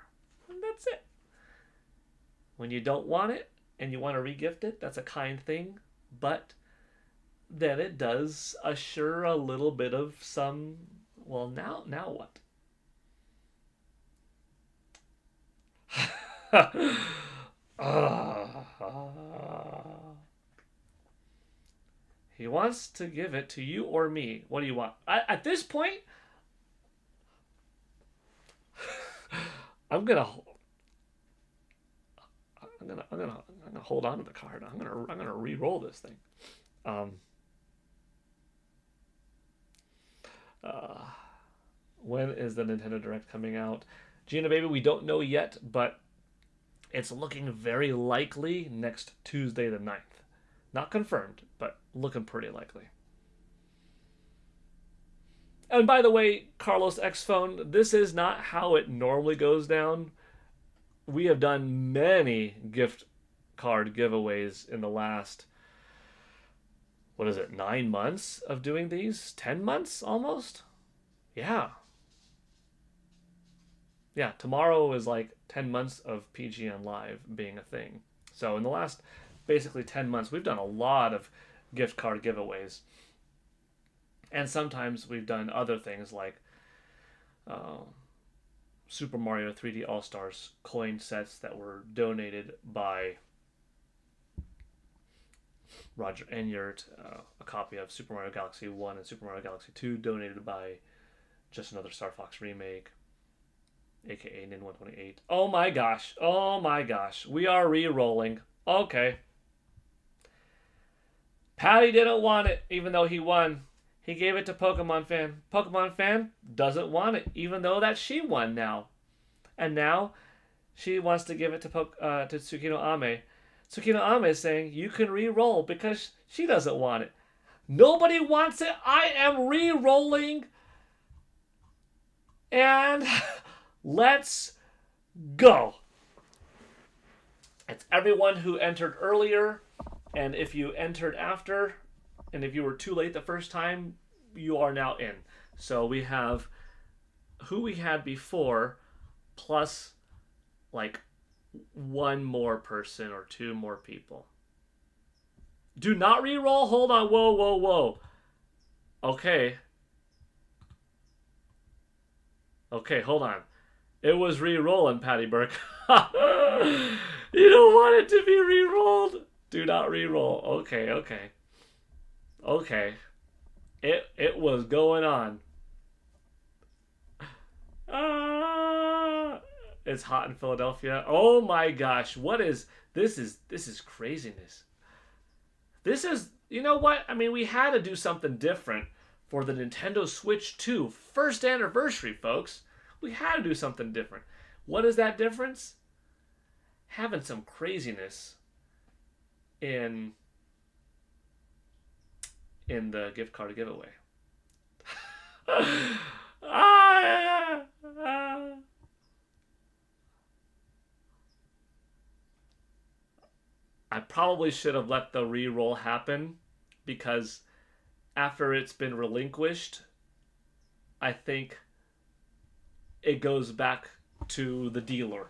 And that's it. when you don't want it and you want to regift it, that's a kind thing. But then it does assure a little bit of some, well, now what? He wants to give it to you or me. What do you want? At this point, I'm gonna hold on to the card. I'm gonna re-roll this thing. When is the Nintendo Direct coming out? Gina baby, we don't know yet, but it's looking very likely next Tuesday the 9th. Not confirmed, but looking pretty likely. And by the way, Carlos X Phone, this is not how it normally goes down. We have done many gift card giveaways in the last, 9 months of doing these? 10 months almost? Yeah. Yeah, tomorrow is like 10 months of PGN Live being a thing. So in the last basically 10 months, we've done a lot of gift card giveaways. And sometimes we've done other things like Super Mario 3D All-Stars coin sets that were donated by Roger Enyart, a copy of Super Mario Galaxy 1 and Super Mario Galaxy 2 donated by Just Another Star Fox Remake, aka Nin128. Oh my gosh, we are re-rolling. Okay. Patty didn't want it, even though he won. He gave it to Pokemon Fan. Pokemon Fan doesn't want it, even though that she won now. And now, she wants to give it to Tsukino Ame. Tsukino Ame is saying, you can re-roll because she doesn't want it. Nobody wants it. I am re-rolling. And let's go. It's everyone who entered earlier. And if you entered after, and if you were too late the first time, you are now in. So we have who we had before, plus like one more person or two more people. Do not re-roll. Hold on. Whoa. Okay, hold on. It was re-rolling, Patty Burke. You don't want it to be re-rolled. Do not re-roll. Okay. It was going on. It's hot in Philadelphia. Oh my gosh. This is craziness. This is, you know what? I mean, we had to do something different for the Nintendo Switch 2 first anniversary, folks. We had to do something different. What is that difference? Having some craziness in the gift card giveaway. I probably should have let the re-roll happen because after it's been relinquished, I think it goes back to the dealer.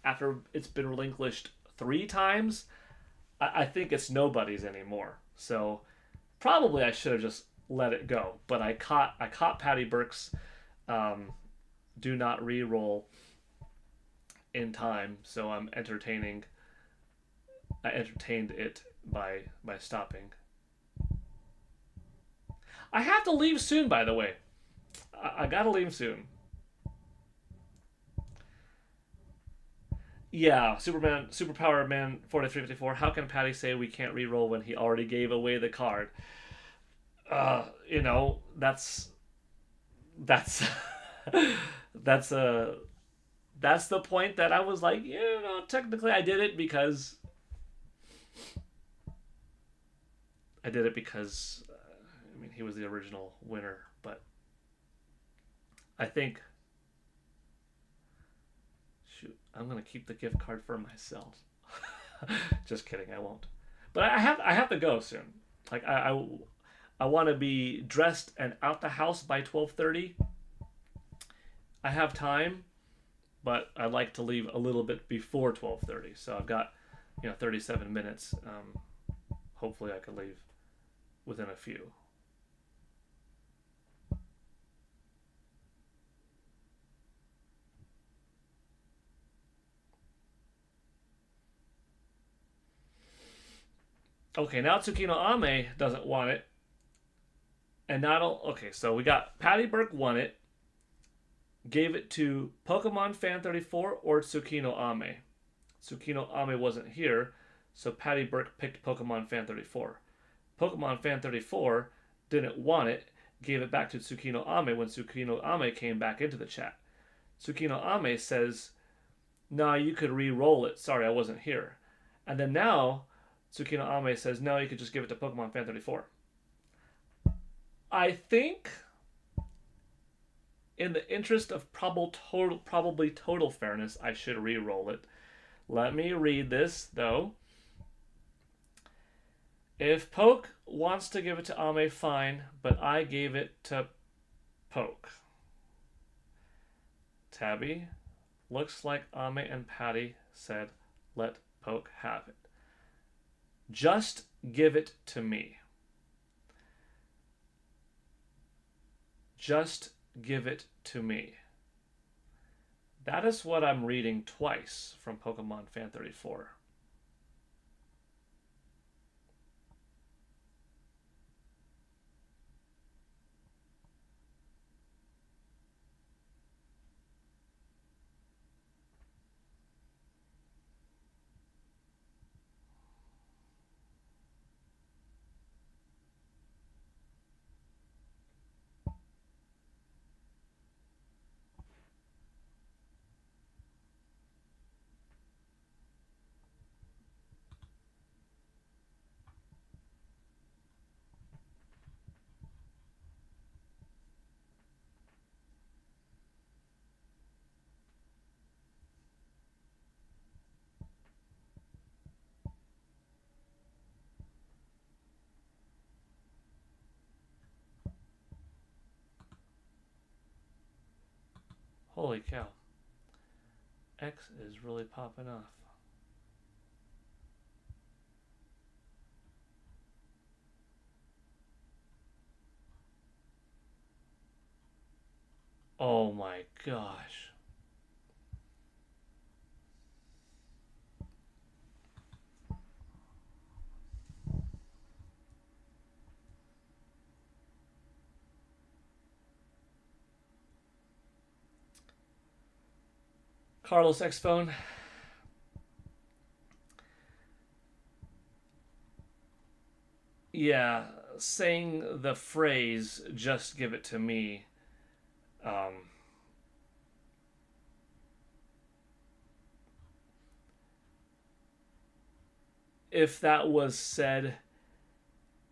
After it's been relinquished 3 times, I think it's nobody's anymore. So probably I should have just let it go. But I caught Patty Burke's do not re-roll in time, so I entertained it by stopping. I have to leave soon, by the way. I gotta leave soon. Yeah, Superpower Man 4354. How can Patty say we can't re-roll when he already gave away the card? That's that's the point that I was like, technically I did it because he was the original winner, but I think, shoot, I'm gonna keep the gift card for myself. Just kidding, I won't. But I have to go soon. Like I want to be dressed and out the house by 12:30. I have time, but I'd like to leave a little bit before 12:30. So I've got 37 minutes. Hopefully I could leave within a few. Okay, now Tsukino Ame doesn't want it. And not okay, so we got Patty Burke won it, gave it to Pokemon Fan 34 or Tsukino Ame. Tsukino Ame wasn't here, so Patty Burke picked Pokemon Fan 34. Pokemon Fan 34 didn't want it, gave it back to Tsukino Ame when Tsukino Ame came back into the chat. Tsukino Ame says, "Nah, you could re-roll it. Sorry, I wasn't here." And then now Tsukino Ame says, "No, you could just give it to Pokemon Fan 34." I think, in the interest of probably total fairness, I should re-roll it. Let me read this, though. If Poke wants to give it to Ame, fine, but I gave it to Poke. Tabby, looks like Ame and Patty said, let Poke have it. Just give it to me. Just give it to me. That is what I'm reading twice from Pokemon Fan 34. Holy cow. X is really popping off. Oh my gosh. Carlos X Phone. Yeah, saying the phrase "just give it to me." Um, if that was said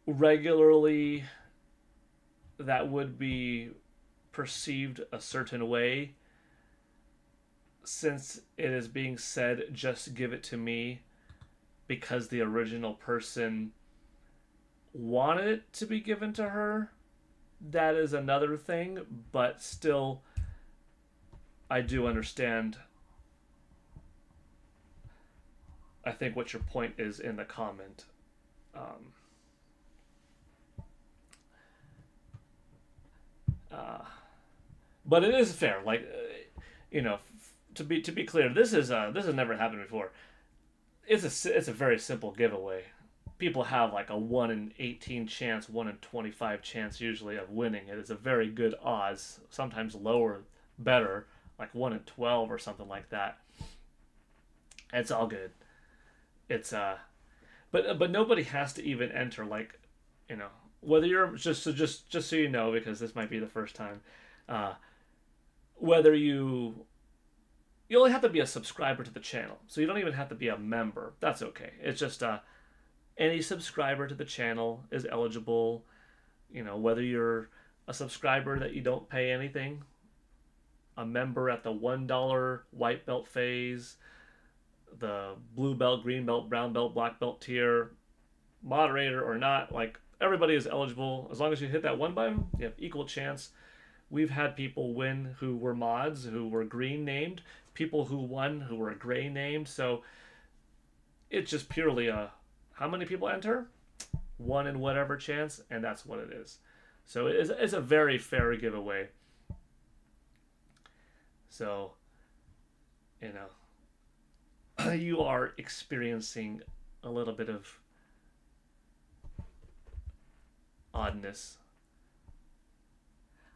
regularly, that would be perceived a certain way. Since it is being said, just give it to me, because the original person wanted it to be given to her, that is another thing, but still, I do understand. I think what your point is in the comment. But it is fair. Like, to be clear, this has never happened before. It's a very simple giveaway. People have like a 1 in 18 chance, 1 in 25 chance usually of winning. It is a very good odds, sometimes lower, better, like 1 in 12 or something like that. It's all good. It's but nobody has to even enter, like, whether you're just so you know, because this might be the first time, whether you only have to be a subscriber to the channel, so you don't even have to be a member. That's okay. It's just any subscriber to the channel is eligible. Whether you're a subscriber that you don't pay anything, a member at the $1 white belt phase, the blue belt, green belt, brown belt, black belt tier, moderator or not, like, everybody is eligible. As long as you hit that one button, you have equal chance. We've had people win who were mods, who were green named, people who won who were gray named. So it's just purely a how many people enter? One in whatever chance, and that's what it is. So it's a very fair giveaway. So, you know, you are experiencing a little bit of oddness.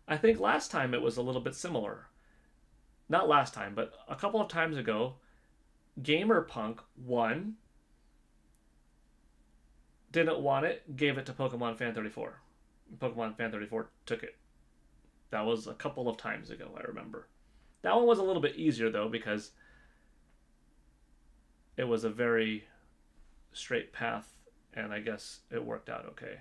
I think last time it was a little bit similar. Not last time, but a couple of times ago, Gamerpunk won, didn't want it, gave it to Pokemon Fan 34. Pokemon Fan 34 took it. That was a couple of times ago, I remember. That one was a little bit easier, though, because it was a very straight path, and I guess it worked out okay.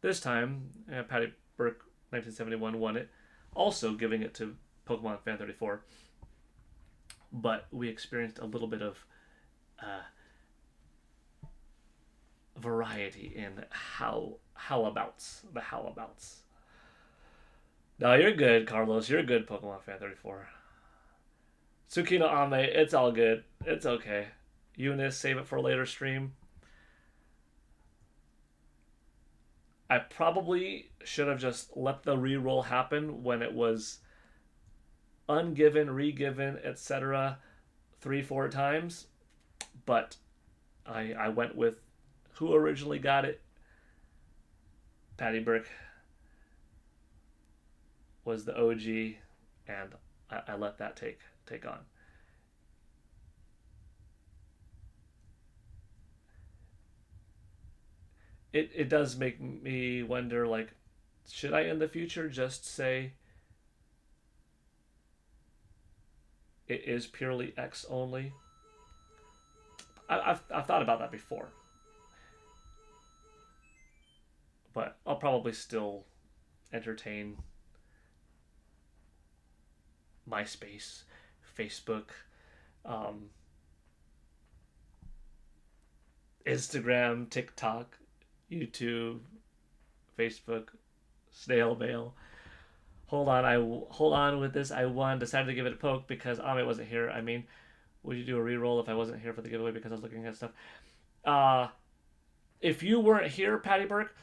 This time, Patty Burke, 1971, won it, also giving it to Pokemon Fan 34. But we experienced a little bit of variety in howabouts. The howabouts. No, you're good, Carlos. You're good, Pokemon Fan 34. Tsukino Ame, it's all good. It's okay. Eunice, save it for a later stream. I probably should have just let the reroll happen when it was ungiven, re-given, etc. 3-4 times. But I went with who originally got it. Patty Burke was the OG, and I let that take on. It does make me wonder, like, should I in the future just say it is purely X only? I've thought about that before, but I'll probably still entertain MySpace, Facebook, Instagram, TikTok, YouTube, Facebook, snail mail. Hold on with this. I won. Decided to give it a poke because Amit wasn't here. I mean, would you do a reroll if I wasn't here for the giveaway because I was looking at stuff? If you weren't here, Patty Burke.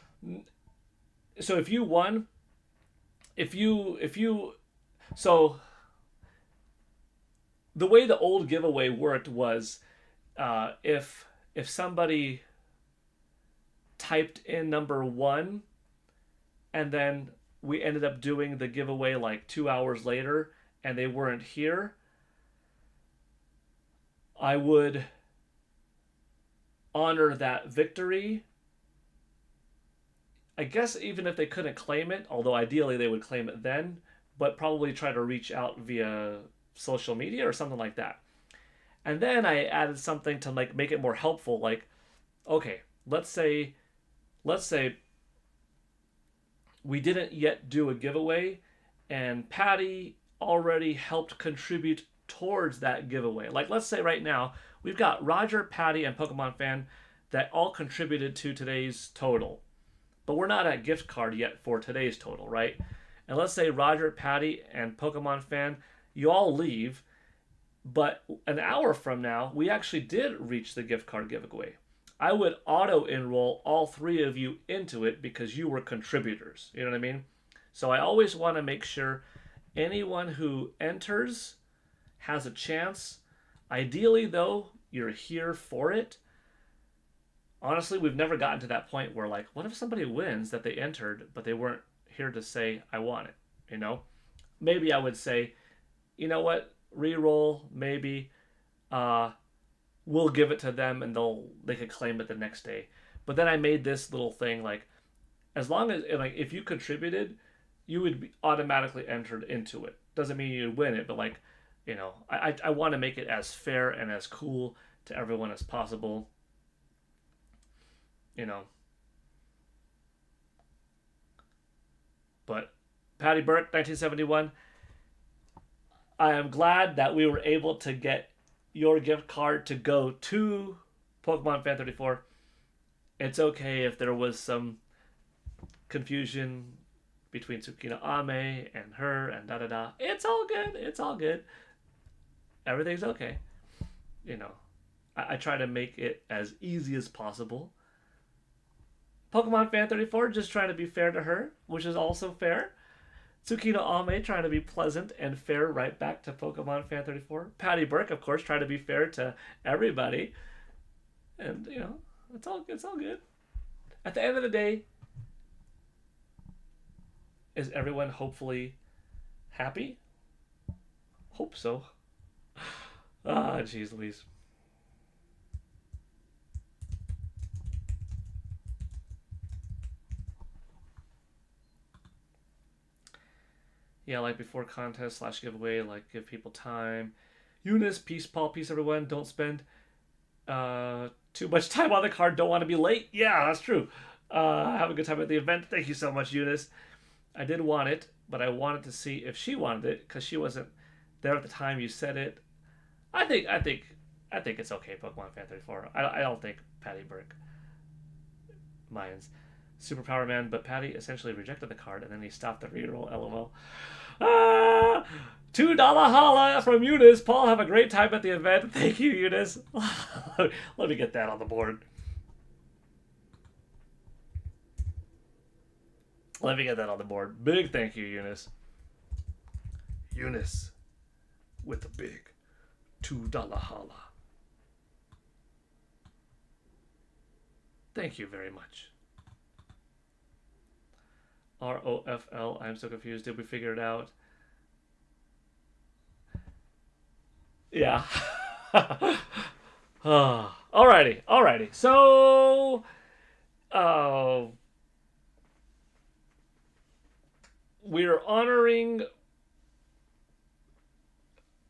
So if you won, so the way the old giveaway worked was, if somebody typed in number 1 and then we ended up doing the giveaway like 2 hours later and they weren't here, I would honor that victory. I guess even if they couldn't claim it, although ideally they would claim it then, but probably try to reach out via social media or something like that. And then I added something to like make it more helpful, like, okay, let's say we didn't yet do a giveaway and Patty already helped contribute towards that giveaway. Like, let's say right now we've got Roger, Patty, and Pokemon Fan that all contributed to today's total, but we're not at gift card yet for today's total, right? And let's say Roger, Patty, and Pokemon Fan, you all leave, but an hour from now we actually did reach the gift card giveaway. I would auto-enroll all 3 of you into it because you were contributors. You know what I mean? So I always want to make sure anyone who enters has a chance. Ideally, though, you're here for it. Honestly, we've never gotten to that point where, like, what if somebody wins that they entered, but they weren't here to say, I want it, you know? Maybe I would say, you know what, reroll, maybe, we'll give it to them and they could claim it the next day. But then I made this little thing, like, as long as, like, if you contributed, you would be automatically entered into it. Doesn't mean you'd win it, but, like, you know, I want to make it as fair and as cool to everyone as possible. You know. But Patty Burke, 1971, I am glad that we were able to get your gift card to go to Pokemon Fan 34. It's okay if there was some confusion, between Tsukino Ame and her and da da da. It's all good. It's all good. Everything's okay. You know, I try to make it as easy as possible. Pokemon Fan 34 just trying to be fair to her, which is also fair. Tsukino Ame trying to be pleasant and fair right back to Pokemon Fan 34. Patty Burke, of course, trying to be fair to everybody. And, you know, it's all good. At the end of the day, is everyone hopefully happy? Hope so. Ah, jeez Louise. Yeah, like before contest / giveaway, like give people time. Eunice, peace, Paul, peace, everyone. Don't spend too much time on the card. Don't want to be late. Yeah, that's true. Have a good time at the event. Thank you so much, Eunice. I did want it, but I wanted to see if she wanted it because she wasn't there at the time you said it. I think it's okay, Pokemon Fan 34. I don't think Patty Burke minds. Superpower Man, but Patty essentially rejected the card and then he stopped the reroll. LOL. $2 holla from Eunice. Paul, have a great time at the event. Thank you, Eunice. Let me get that on the board. Let me get that on the board. Big thank you, Eunice. Eunice with a big $2 holla. Thank you very much. ROFL. I'm so confused. Did we figure it out? Yeah. Alrighty. So, we're honoring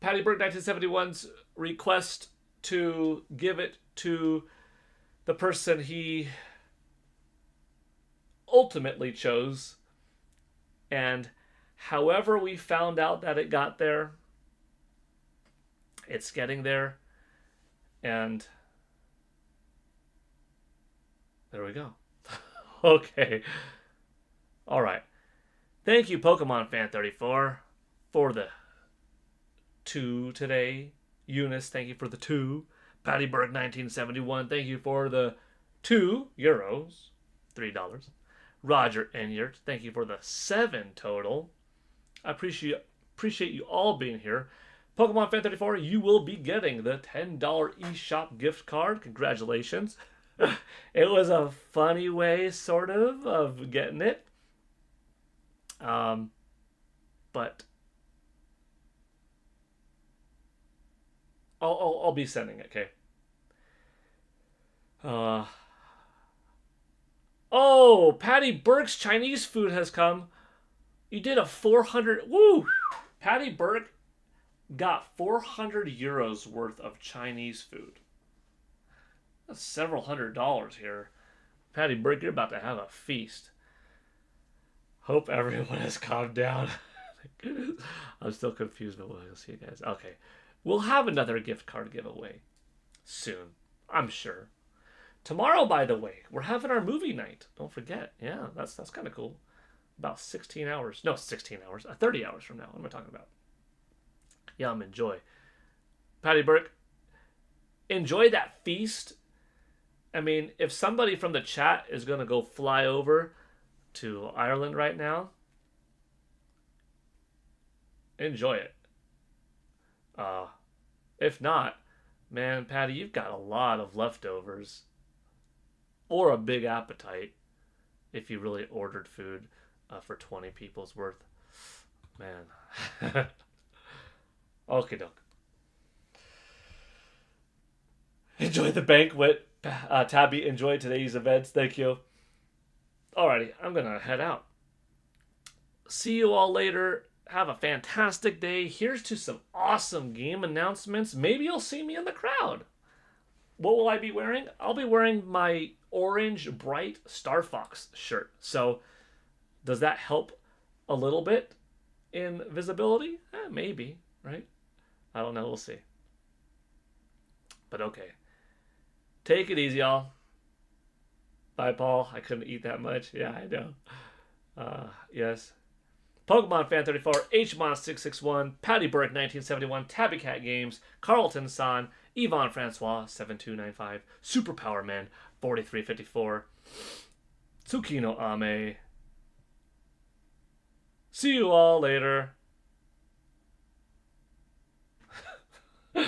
Patty Burke 1971's request to give it to the person he ultimately chose. And however we found out that it got there, it's getting there. And there we go. Okay. All right. Thank you, Pokemon Fan 34, for the 2 today. Eunice, thank you for the 2. Patty Burke 1971, thank you for the €2, $3. Roger Enyart, thank you for the 7 total. I appreciate you all being here. Pokemon Fan 34, you will be getting the $10 eShop gift card. Congratulations. It was a funny way, sort of getting it. But I'll be sending it, okay? Oh, Patty Burke's Chinese food has come. You did a 400... Woo! Patty Burke got 400 euros worth of Chinese food. That's several $100s here. Patty Burke, you're about to have a feast. Hope everyone has calmed down. I'm still confused, but we'll see you guys. Okay. We'll have another gift card giveaway soon, I'm sure. Tomorrow, by the way, we're having our movie night. Don't forget. Yeah, that's kind of cool. About 16 hours. No, 16 hours. 30 hours from now. What am I talking about? Enjoy. Patty Burke, enjoy that feast. I mean, if somebody from the chat is going to go fly over to Ireland right now, enjoy it. If not, man, Patty, you've got a lot of leftovers. Or a big appetite if you really ordered food for 20 people's worth. Man. Okie doke. Enjoy the banquet. Tabby, enjoy today's events. Thank you. Alrighty, I'm going to head out. See you all later. Have a fantastic day. Here's to some awesome game announcements. Maybe you'll see me in the crowd. What will I be wearing? I'll be wearing my orange bright Star Fox shirt. So does that help a little bit in visibility? Maybe, right? I don't know. We'll see. But okay. Take it easy, y'all. Bye, Paul. I couldn't eat that much. Yeah, I know. Yes. Pokemon Fan 34, Hmon 661, Patty Burke 1971, Tabby Cat Games, Carlton San, Yvonne Francois 7295, Superpower Man 4354, Tsukino Ame. See you all later.